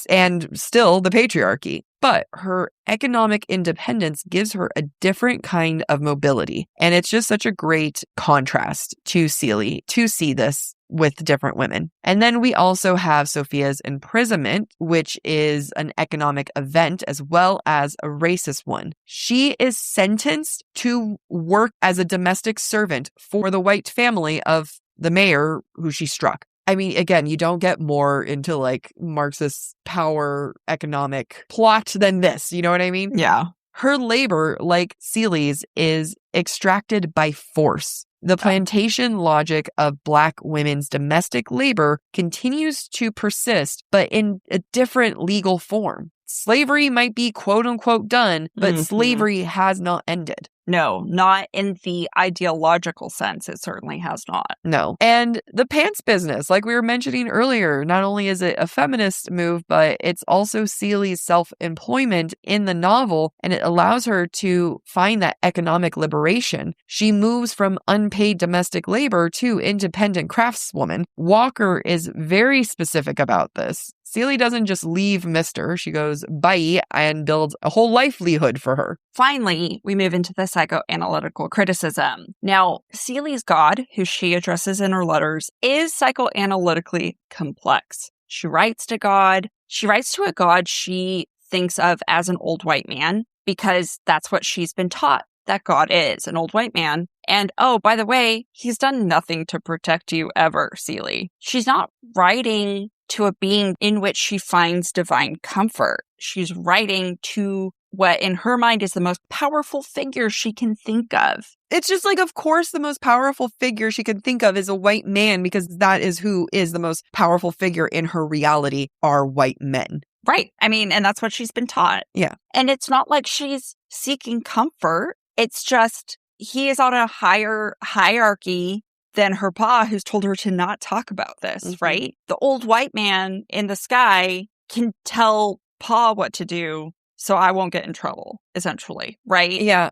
and still the patriarchy. But her economic independence gives her a different kind of mobility. And it's just such a great contrast to Celia to see this with different women. And then we also have Sophia's imprisonment, which is an economic event as well as a racist one. She is sentenced to work as a domestic servant for the white family of the mayor who she struck. I mean, again, you don't get more into like Marxist power economic plot than this. You know what I mean? Yeah. Her labor, like Celia's, is extracted by force. The plantation logic of Black women's domestic labor continues to persist, but in a different legal form. Slavery might be quote unquote done, but slavery has not ended. No, not in the ideological sense. It certainly has not. No. And the pants business, like we were mentioning earlier, not only is it a feminist move, but it's also Celia's self-employment in the novel, and it allows her to find that economic liberation. She moves from unpaid domestic labor to independent craftswoman. Walker is very specific about this. Celia doesn't just leave Mr. She goes, bye, and builds a whole livelihood for her. Finally, we move into the psychoanalytical criticism. Now, Celia's God, who she addresses in her letters, is psychoanalytically complex. She writes to God. She writes to a God she thinks of as an old white man because that's what she's been taught that God is, an old white man. And oh, by the way, he's done nothing to protect you ever, Celia. She's not writing to a being in which she finds divine comfort. She's writing to what in her mind is the most powerful figure she can think of. It's just like, of course, the most powerful figure she can think of is a white man because that is who is the most powerful figure in her reality are white men. Right. I mean, and that's what she's been taught. Yeah. And it's not like she's seeking comfort. It's just he is on a higher hierarchy than her pa, who's told her to not talk about this, right? The old white man in the sky can tell pa what to do, so I won't get in trouble, essentially, right? Yeah,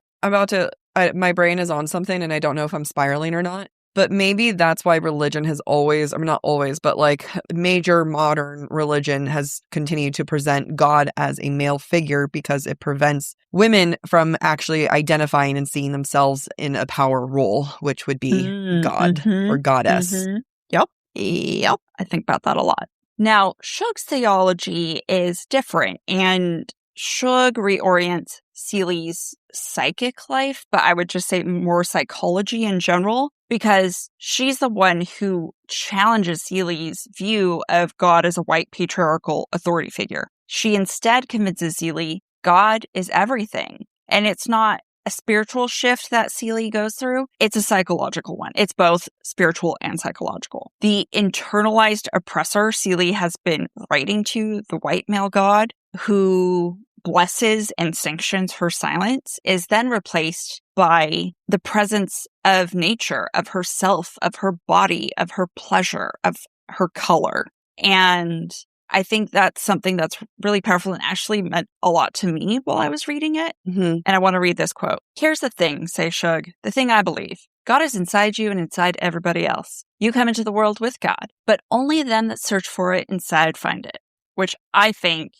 my brain is on something and I don't know if I'm spiraling or not. But maybe that's why religion has always, I mean, not always, but like major modern religion has continued to present God as a male figure because it prevents women from actually identifying and seeing themselves in a power role, which would be God or goddess. Yep. I think about that a lot. Now, Shug's theology is different, and Shug reorients Seeley's psychic life, but I would just say more psychology in general, because she's the one who challenges Seeley's view of God as a white patriarchal authority figure. She instead convinces Seeley God is everything. And it's not a spiritual shift that Seeley goes through. It's a psychological one. It's both spiritual and psychological. The internalized oppressor Seeley has been writing to, the white male God, who blesses and sanctions her silence, is then replaced by the presence of nature, of herself, of her body, of her pleasure, of her color. And I think that's something that's really powerful and actually meant a lot to me while I was reading it. And I want to read this quote. "Here's the thing," says Shug, "the thing I believe. God is inside you and inside everybody else. You come into the world with God, but only them that search for it inside find it." Which I think...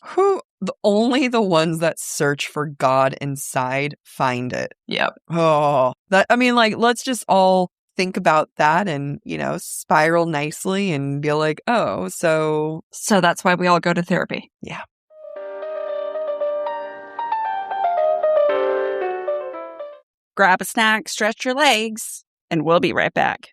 Only the ones that search for God inside find it. Yep. Oh, that, I mean, like, let's just all think about that and, you know, spiral nicely and be like, oh, so that's why we all go to therapy. Yeah. Grab a snack, stretch your legs, and we'll be right back.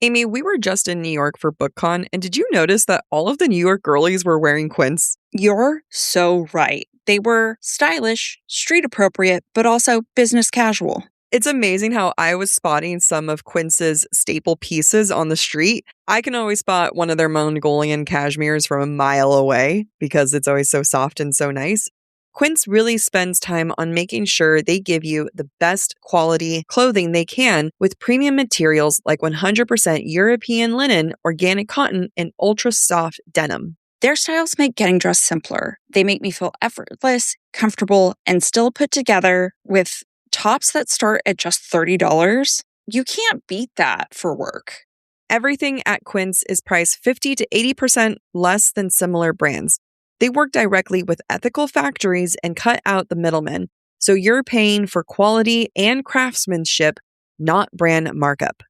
Amy, we were just in New York for BookCon, and did you notice that all of the New York girlies were wearing quints? You're so right. They were stylish, street appropriate, but also business casual. It's amazing how I was spotting some of Quince's staple pieces on the street. I can always spot one of their Mongolian cashmeres from a mile away because it's always so soft and so nice. Quince really spends time on making sure they give you the best quality clothing they can with premium materials like 100% European linen, organic cotton, and ultra soft denim. Their styles make getting dressed simpler. They make me feel effortless, comfortable, and still put together with tops that start at just $30. You can't beat that for work. Everything at Quince is priced 50 to 80% less than similar brands. They work directly with ethical factories and cut out the middlemen, so you're paying for quality and craftsmanship, not brand markup.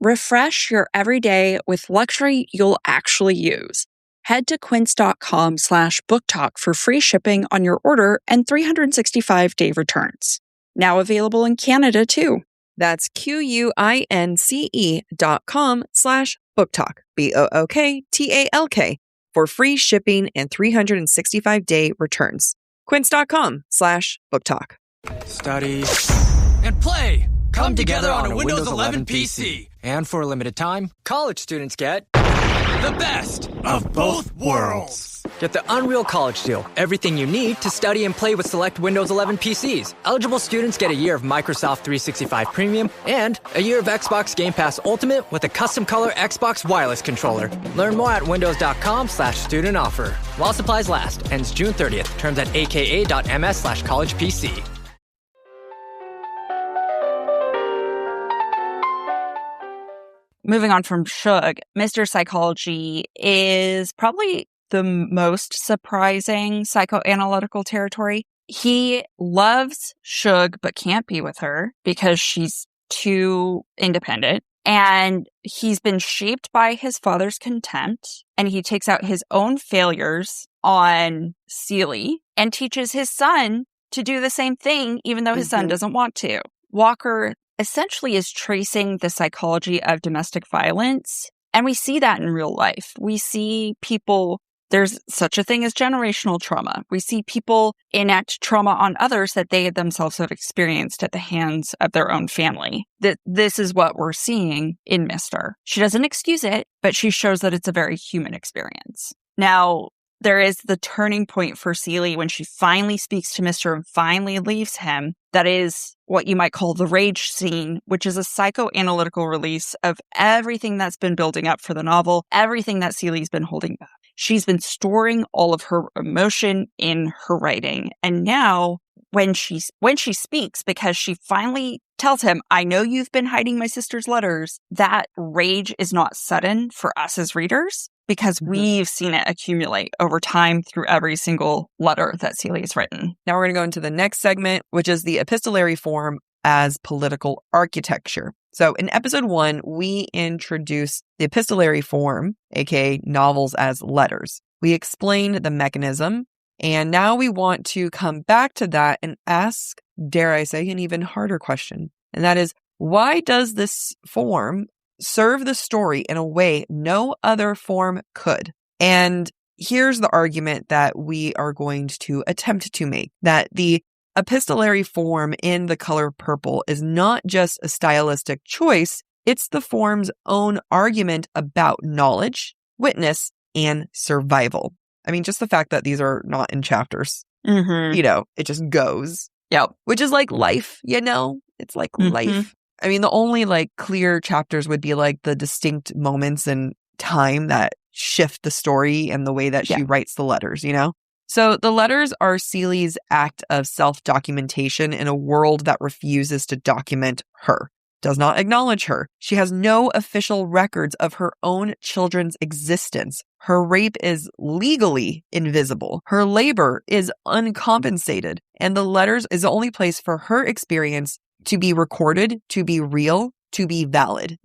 Refresh your everyday with luxury you'll actually use. Head to quince.com/BookTok for free shipping on your order and 365-day returns. Now available in Canada, too. That's QUINCE.com/BookTalk, BOOKTALK, for free shipping and 365-day returns. Quince.com/BookTalk. Study and play come together on a Windows 11 PC. And for a limited time, college students get the best of both worlds. Get the Unreal College Deal. Everything you need to study and play with select Windows 11 PCs. Eligible students get a year of Microsoft 365 Premium and a year of Xbox Game Pass Ultimate with a custom color Xbox wireless controller. Learn more at windows.com/student offer. While supplies last. Ends June 30th. Terms at aka.ms/collegepc. Moving on from Shug, Mr. Psychology is probably the most surprising psychoanalytical territory. He loves Shug but can't be with her because she's too independent. And he's been shaped by his father's contempt, and he takes out his own failures on Seeley and teaches his son to do the same thing, even though his son doesn't want to. Walker essentially is tracing the psychology of domestic violence. And we see that in real life. We see people, there's such a thing as generational trauma. We see people enact trauma on others that they themselves have experienced at the hands of their own family. This is what we're seeing in Mr. She doesn't excuse it, but she shows that it's a very human experience. Now, there is the turning point for Seeley when she finally speaks to Mr. and finally leaves him. That is what you might call the rage scene, which is a psychoanalytical release of everything that's been building up for the novel, everything that Seeley's been holding back. She's been storing all of her emotion in her writing. And now when she speaks, because she finally tells him, I know you've been hiding my sister's letters, that rage is not sudden for us as readers, because we've seen it accumulate over time through every single letter that Celia's written. Now we're going to go into the next segment, which is the epistolary form as political architecture. So in episode 1, we introduce the epistolary form, aka novels as letters. We explained the mechanism, and now we want to come back to that and ask, dare I say, an even harder question. And that is, why does this form serve the story in a way no other form could? And here's the argument that we are going to attempt to make, that the epistolary form in The Color Purple is not just a stylistic choice, it's the form's own argument about knowledge, witness, and survival. I mean, just the fact that these are not in chapters, it just goes. Yep. Which is like life, It's like life. I mean, the only like clear chapters would be like the distinct moments in time that shift the story and the way that she writes the letters, So the letters are Celie's act of self-documentation in a world that refuses to document her, does not acknowledge her. She has no official records of her own children's existence. Her rape is legally invisible. Her labor is uncompensated. And the letters is the only place for her experience to be recorded, to be real, to be valid.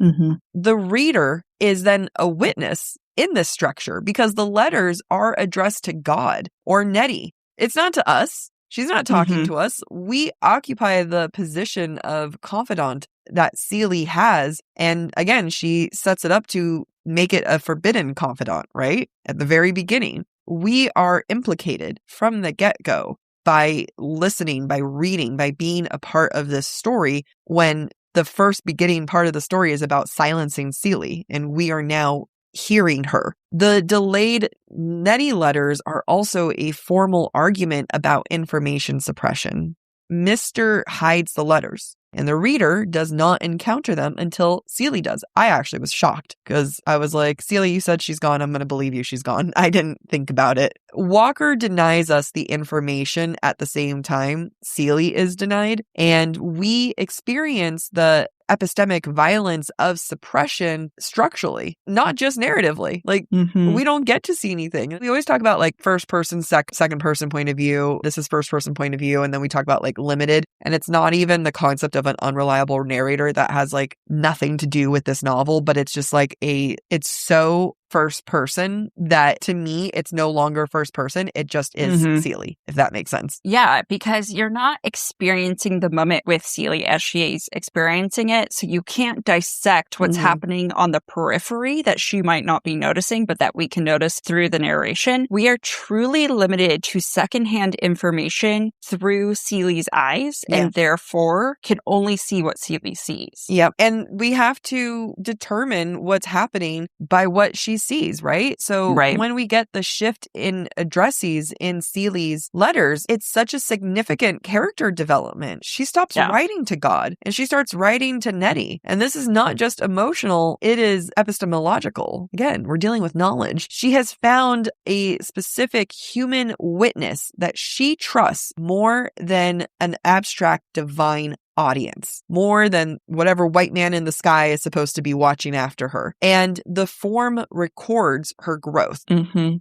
The reader is then a witness in this structure because the letters are addressed to God or Nettie. It's not to us. She's not talking to us. We occupy the position of confidant that Celie has. And again, she sets it up to make it a forbidden confidant, right? At the very beginning, we are implicated from the get-go by listening, by reading, by being a part of this story when the first beginning part of the story is about silencing Celie, and we are now hearing her. The delayed Nettie letters are also a formal argument about information suppression. Mr. hides the letters, and the reader does not encounter them until Celie does. I actually was shocked because I was like, Celie, you said she's gone. I'm going to believe you she's gone. I didn't think about it. Walker denies us the information at the same time Celie is denied, and we experience the epistemic violence of suppression structurally, not just narratively. Like, we don't get to see anything. We always talk about like first person, second person point of view. This is first person point of view. And then we talk about like limited. And it's not even the concept of an unreliable narrator that has like nothing to do with this novel, but it's just like it's so first person that to me, it's no longer first person. It just is Celie, if that makes sense. Yeah, because you're not experiencing the moment with Celie as she's experiencing it. So you can't dissect what's happening on the periphery that she might not be noticing, but that we can notice through the narration. We are truly limited to secondhand information through Celie's eyes and therefore can only see what Celie sees. Yep. And we have to determine what's happening by what she sees, right? So when we get the shift in addresses in Celie's letters, it's such a significant character development. She stops writing to God and she starts writing to Nettie. And this is not just emotional, it is epistemological. Again, we're dealing with knowledge. She has found a specific human witness that she trusts more than an abstract divine audience, more than whatever white man in the sky is supposed to be watching after her. And the form records her growth.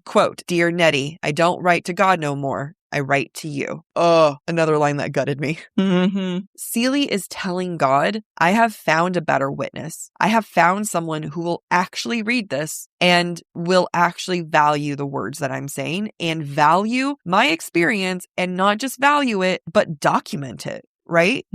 Quote, "Dear Nettie, I don't write to God no more. I write to you." Oh, another line that gutted me. Celie is telling God, I have found a better witness. I have found someone who will actually read this and will actually value the words that I'm saying and value my experience and not just value it, but document it. Right?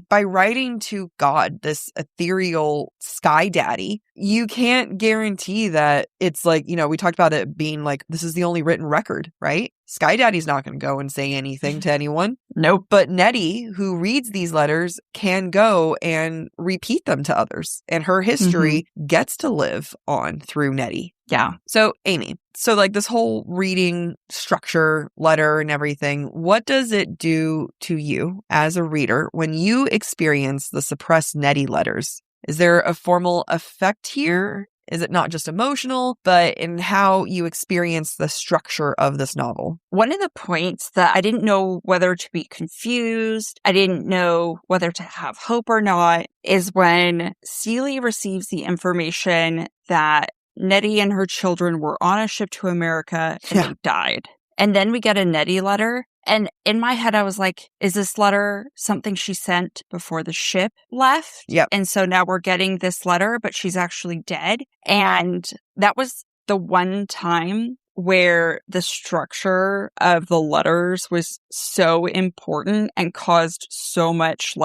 By writing to God, this ethereal sky daddy, you can't guarantee that it's like, we talked about it being like, this is the only written record, right? Sky Daddy's not going to go and say anything to anyone. Nope. But Nettie, who reads these letters, can go and repeat them to others. And her history gets to live on through Nettie. Yeah. So, Amy, like this whole reading structure, letter and everything, what does it do to you as a reader when you experience the suppressed Nettie letters? Is there a formal effect here? Is it not just emotional, but in how you experience the structure of this novel? One of the points that I didn't know whether to be confused, I didn't know whether to have hope or not, is when Celie receives the information that Nettie and her children were on a ship to America and they died. And then we get a Nettie letter. And in my head, I was like, is this letter something she sent before the ship left? Yep. And so now we're getting this letter, but she's actually dead. And that was the one time where the structure of the letters was so important and caused so much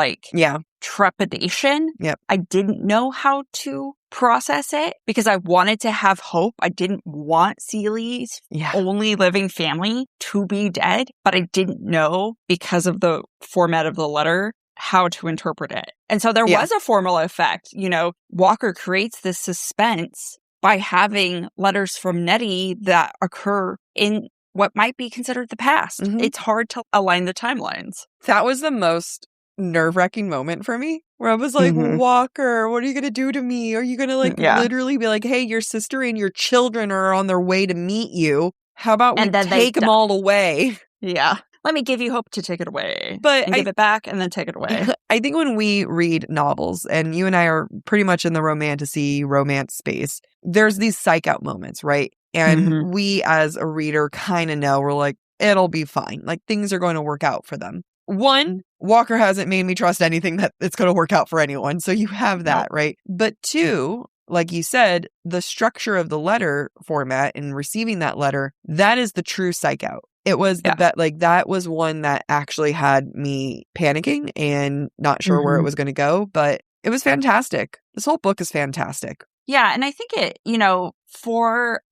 trepidation. Yep. I didn't know how to process it because I wanted to have hope. I didn't want Celie's only living family to be dead, but I didn't know because of the format of the letter how to interpret it. And so there was a formal effect. You know, Walker creates this suspense by having letters from Nettie that occur in what might be considered the past. Mm-hmm. It's hard to align the timelines. That was the most nerve-wracking moment for me, where I was like, Walker, what are you going to do to me? Are you going to literally be like, hey, your sister and your children are on their way to meet you. How about we take them all away? Yeah. Let me give you hope to take it away. But give it back and then take it away. I think when we read novels, and you and I are pretty much in the romantasy, romance space, there's these psych out moments, right? And we as a reader kind of know, we're like, it'll be fine. Like, things are going to work out for them. One, Walker hasn't made me trust anything that it's going to work out for anyone. So you have that, right? But two, like you said, the structure of the letter format and receiving that letter, that is the true psych out. It was that was one that actually had me panicking and not sure where it was going to go, but it was fantastic. This whole book is fantastic. Yeah. And I think it,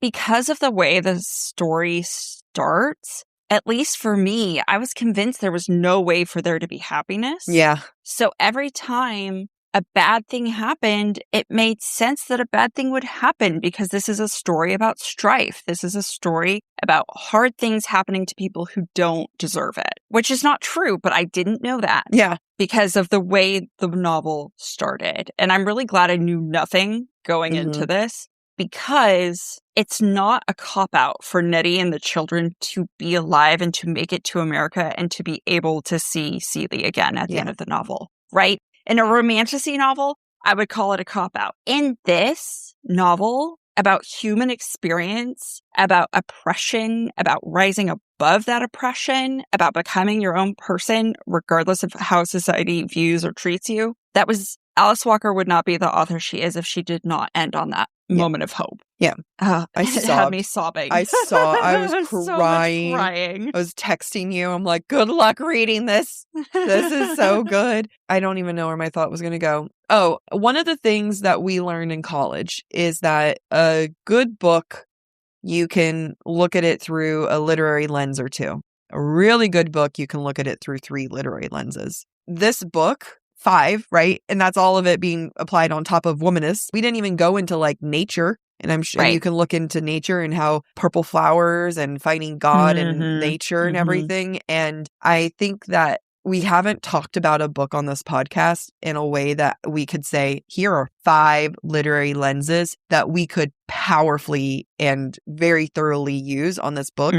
because of the way the story starts, at least for me, I was convinced there was no way for there to be happiness. Yeah. So every time a bad thing happened, it made sense that a bad thing would happen because this is a story about strife. This is a story about hard things happening to people who don't deserve it, which is not true, but I didn't know that. Yeah. Because of the way the novel started. And I'm really glad I knew nothing going into this, because it's not a cop-out for Nettie and the children to be alive and to make it to America and to be able to see Celie again at the end of the novel, right? In a romantasy novel, I would call it a cop-out. In this novel, about human experience, about oppression, about rising above that oppression, about becoming your own person, regardless of how society views or treats you, Alice Walker would not be the author she is if she did not end on that moment of hope. Yeah. It had me sobbing. I was crying. So much crying. I was texting you. I'm like, good luck reading this. This is so good. I don't even know where my thought was going to go. Oh, one of the things that we learned in college is that a good book, you can look at it through a literary lens or two. A really good book, you can look at it through 3 literary lenses. This book, 5, right? And that's all of it being applied on top of womanist. We didn't even go into like nature. And I'm sure you can look into nature and how purple flowers and finding God and nature and everything. And I think that we haven't talked about a book on this podcast in a way that we could say, here are 5 literary lenses that we could powerfully and very thoroughly use on this book.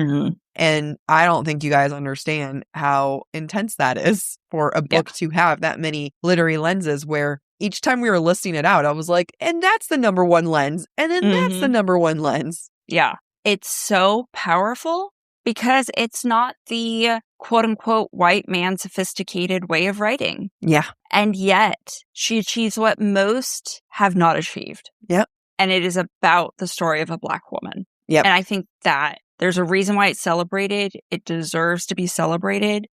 And I don't think you guys understand how intense that is for a book to have that many literary lenses, where each time we were listing it out, I was like, and that's the number 1 lens. And then that's the number 1 lens. Yeah. It's so powerful because it's not the quote unquote white man sophisticated way of writing. Yeah. And yet she achieves what most have not achieved. Yep. And it is about the story of a Black woman. Yep. And I think that there's a reason why it's celebrated. It deserves to be celebrated.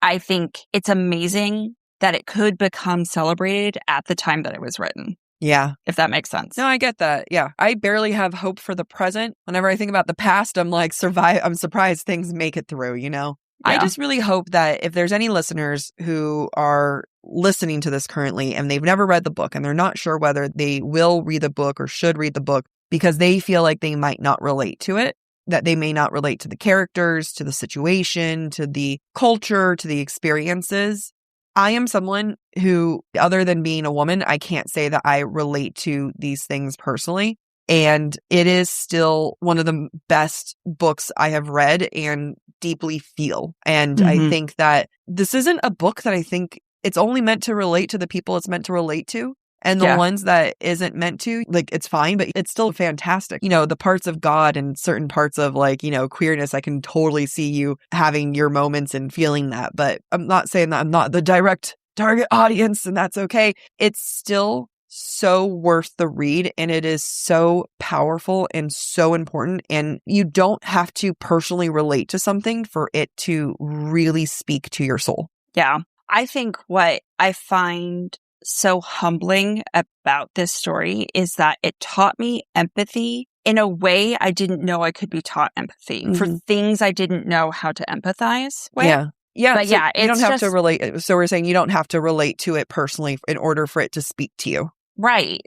I think it's amazing that it could become celebrated at the time that it was written. Yeah. If that makes sense. No, I get that. Yeah. I barely have hope for the present. Whenever I think about the past, I'm like, I'm surprised things make it through, you know? Yeah. I just really hope that if there's any listeners who are listening to this currently and they've never read the book and they're not sure whether they will read the book or should read the book because they feel like they might not relate to it, that they may not relate to the characters, to the situation, to the culture, to the experiences, I am someone who, other than being a woman, I can't say that I relate to these things personally. And it is still one of the best books I have read and deeply feel. And I think that this isn't a book that I think it's only meant to relate to the people it's meant to relate to. And the ones that isn't meant to, like, it's fine, but it's still fantastic. You know, the parts of God and certain parts of, like, you know, queerness, I can totally see you having your moments and feeling that. But I'm not saying that I'm not the direct target audience, and that's okay. It's still so worth the read, and it is so powerful and so important. And you don't have to personally relate to something for it to really speak to your soul. Yeah. I think what I find so humbling about this story is that it taught me empathy in a way I didn't know I could be taught empathy for things I didn't know how to empathize with. Yeah. But so yeah, you don't have to just relate. So we're saying you don't have to relate to it personally in order for it to speak to you. Right.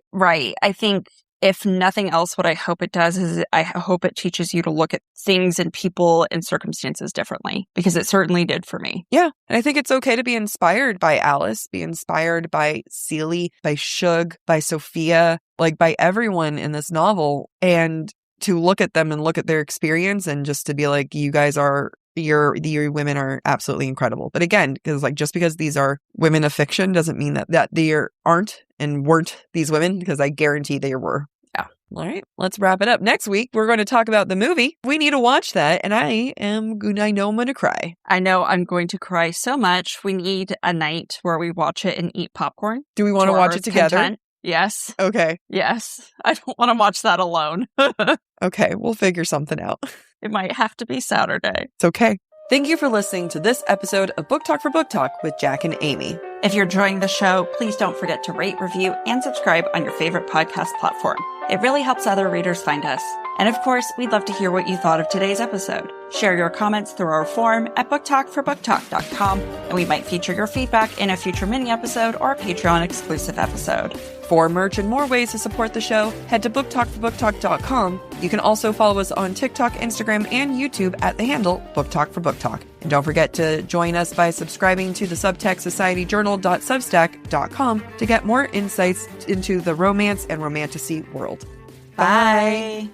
I think if nothing else, what I hope it does is I hope it teaches you to look at things and people and circumstances differently, because it certainly did for me. Yeah. And I think it's okay to be inspired by Alice, be inspired by Celie, by Shug, by Sophia, like by everyone in this novel, and to look at them and look at their experience and just to be like, you guys are, your women are absolutely incredible. But again, because like just because these are women of fiction doesn't mean that they aren't and weren't these women, because I guarantee they were. Yeah. All right, let's wrap it up. Next week, we're going to talk about the movie. We need to watch that, and I know I'm going to cry. I know I'm going to cry so much. We need a night where we watch it and eat popcorn. Do we want to watch it together? Content. Yes. Okay. Yes. I don't want to watch that alone. Okay, we'll figure something out. It might have to be Saturday. It's okay. Thank you for listening to this episode of Book Talk for Book Talk with Jack and Amy. If you're enjoying the show, please don't forget to rate, review, and subscribe on your favorite podcast platform. It really helps other readers find us. And of course, we'd love to hear what you thought of today's episode. Share your comments through our form at booktalkforbooktalk.com, and we might feature your feedback in a future mini episode or a Patreon exclusive episode. For merch and more ways to support the show, head to booktalkforbooktalk.com. You can also follow us on TikTok, Instagram, and YouTube at the handle BookTalkForBookTalk. And don't forget to join us by subscribing to the Subtext Society Journal.substack.com to get more insights into the romance and romantasy world. Bye.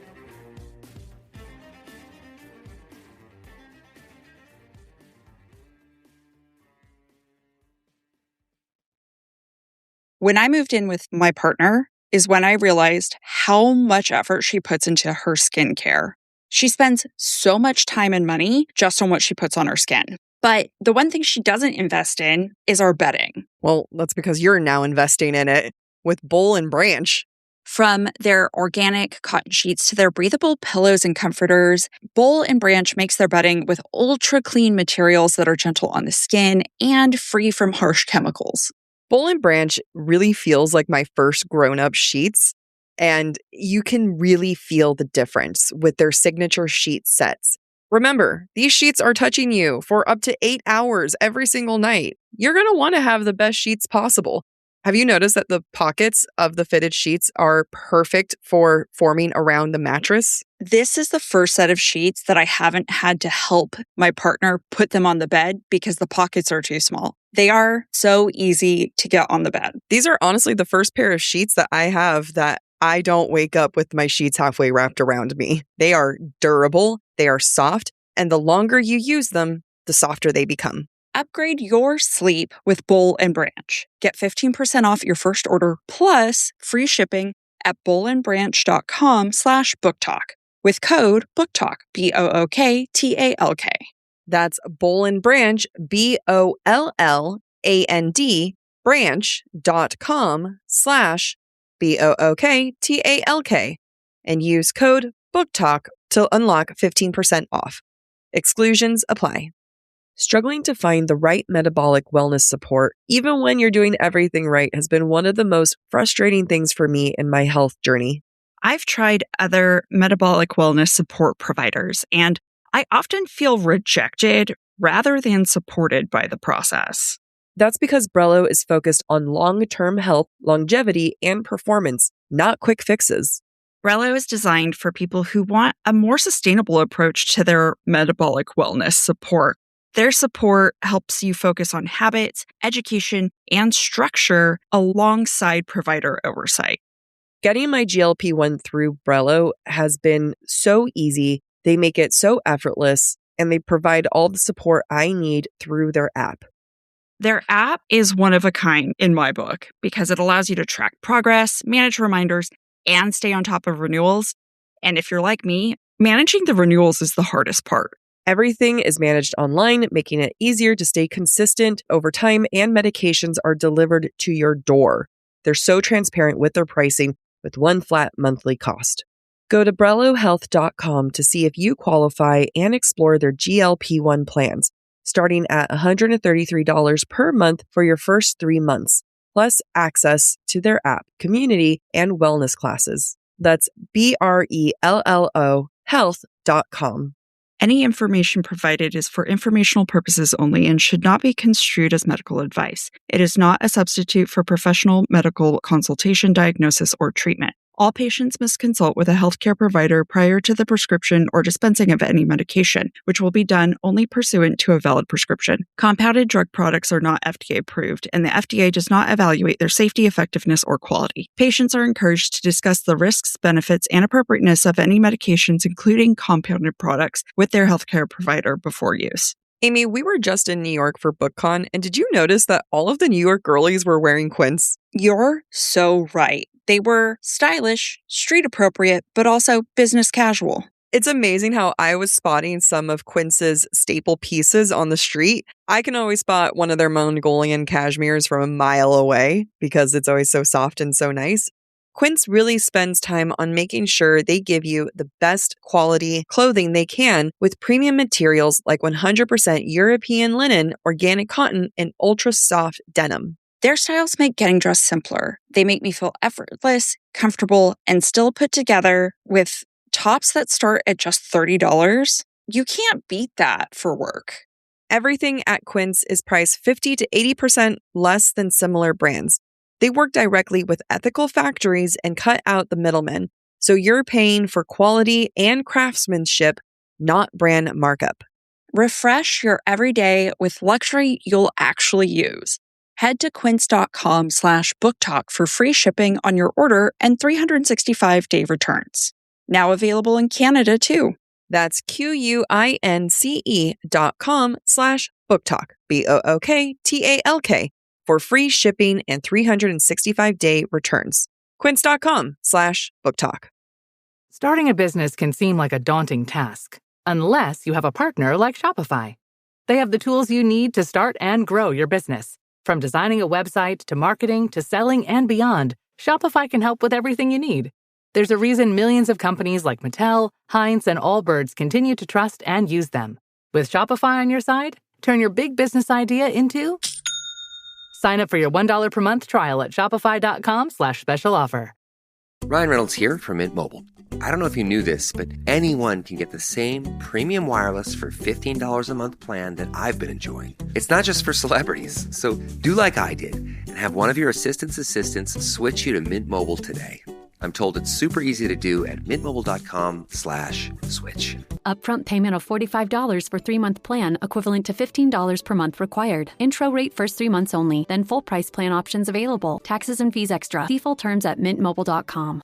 When I moved in with my partner is when I realized how much effort she puts into her skincare. She spends so much time and money just on what she puts on her skin. But the one thing she doesn't invest in is our bedding. Well, that's because you're now investing in it with Boll and Branch. From their organic cotton sheets to their breathable pillows and comforters, Boll and Branch makes their bedding with ultra clean materials that are gentle on the skin and free from harsh chemicals. Boll and Branch really feels like my first grown-up sheets, and you can really feel the difference with their signature sheet sets. Remember, these sheets are touching you for up to 8 hours every single night. You're going to want to have the best sheets possible. Have you noticed that the pockets of the fitted sheets are perfect for forming around the mattress? This is the first set of sheets that I haven't had to help my partner put them on the bed because the pockets are too small. They are so easy to get on the bed. These are honestly the first pair of sheets that I have that I don't wake up with my sheets halfway wrapped around me. They are durable, they are soft, and the longer you use them, the softer they become. Upgrade your sleep with Boll and Branch. Get 15% off your first order plus free shipping at bollandbranch.com/booktalk with code BookTalk, BOOKTALK. That's Boll and Branch, BOLLAND, branch.com/BOOKTALK, and use code BookTalk to unlock 15% off. Exclusions apply. Struggling to find the right metabolic wellness support, even when you're doing everything right, has been one of the most frustrating things for me in my health journey. I've tried other metabolic wellness support providers, and I often feel rejected rather than supported by the process. That's because Brello is focused on long-term health, longevity, and performance, not quick fixes. Brello is designed for people who want a more sustainable approach to their metabolic wellness support. Their support helps you focus on habits, education, and structure alongside provider oversight. Getting my GLP-1 through Brello has been so easy. They make it so effortless, and they provide all the support I need through their app. Their app is one of a kind in my book because it allows you to track progress, manage reminders, and stay on top of renewals. And if you're like me, managing the renewals is the hardest part. Everything is managed online, making it easier to stay consistent over time, and medications are delivered to your door. They're so transparent with their pricing with one flat monthly cost. Go to BrelloHealth.com to see if you qualify and explore their GLP-1 plans, starting at $133 per month for your first 3 months, plus access to their app, community, and wellness classes. That's BRELLO health.com. Any information provided is for informational purposes only and should not be construed as medical advice. It is not a substitute for professional medical consultation, diagnosis, or treatment. All patients must consult with a healthcare provider prior to the prescription or dispensing of any medication, which will be done only pursuant to a valid prescription. Compounded drug products are not FDA approved, and the FDA does not evaluate their safety, effectiveness, or quality. Patients are encouraged to discuss the risks, benefits, and appropriateness of any medications, including compounded products, with their healthcare provider before use. Amy, we were just in New York for BookCon, and did you notice that all of the New York girlies were wearing Quince? You're so right. They were stylish, street appropriate, but also business casual. It's amazing how I was spotting some of Quince's staple pieces on the street. I can always spot one of their Mongolian cashmeres from a mile away because it's always so soft and so nice. Quince really spends time on making sure they give you the best quality clothing they can with premium materials like 100% European linen, organic cotton, and ultra soft denim. Their styles make getting dressed simpler. They make me feel effortless, comfortable, and still put together with tops that start at just $30. You can't beat that for work. Everything at Quince is priced 50 to 80% less than similar brands. They work directly with ethical factories and cut out the middlemen, so you're paying for quality and craftsmanship, not brand markup. Refresh your everyday with luxury you'll actually use. Head to quince.com/booktalk for free shipping on your order and 365-day returns. Now available in Canada too. That's QUINCE.com/booktalk, BOOKTALK, for free shipping and 365-day returns. Quince.com/booktalk. Starting a business can seem like a daunting task, unless you have a partner like Shopify. They have the tools you need to start and grow your business. From designing a website to marketing to selling and beyond, Shopify can help with everything you need. There's a reason millions of companies like Mattel, Heinz, and Allbirds continue to trust and use them. With Shopify on your side, turn your big business idea into... Sign up for your $1 per month trial at shopify.com/special offer. Ryan Reynolds here from Mint Mobile. I don't know if you knew this, but anyone can get the same premium wireless for $15 a month plan that I've been enjoying. It's not just for celebrities. So do like I did and have one of your assistants switch you to Mint Mobile today. I'm told it's super easy to do at mintmobile.com/switch. Upfront payment of $45 for 3-month plan, equivalent to $15 per month required. Intro rate first 3 months only, then full price plan options available. Taxes and fees extra. See full terms at mintmobile.com.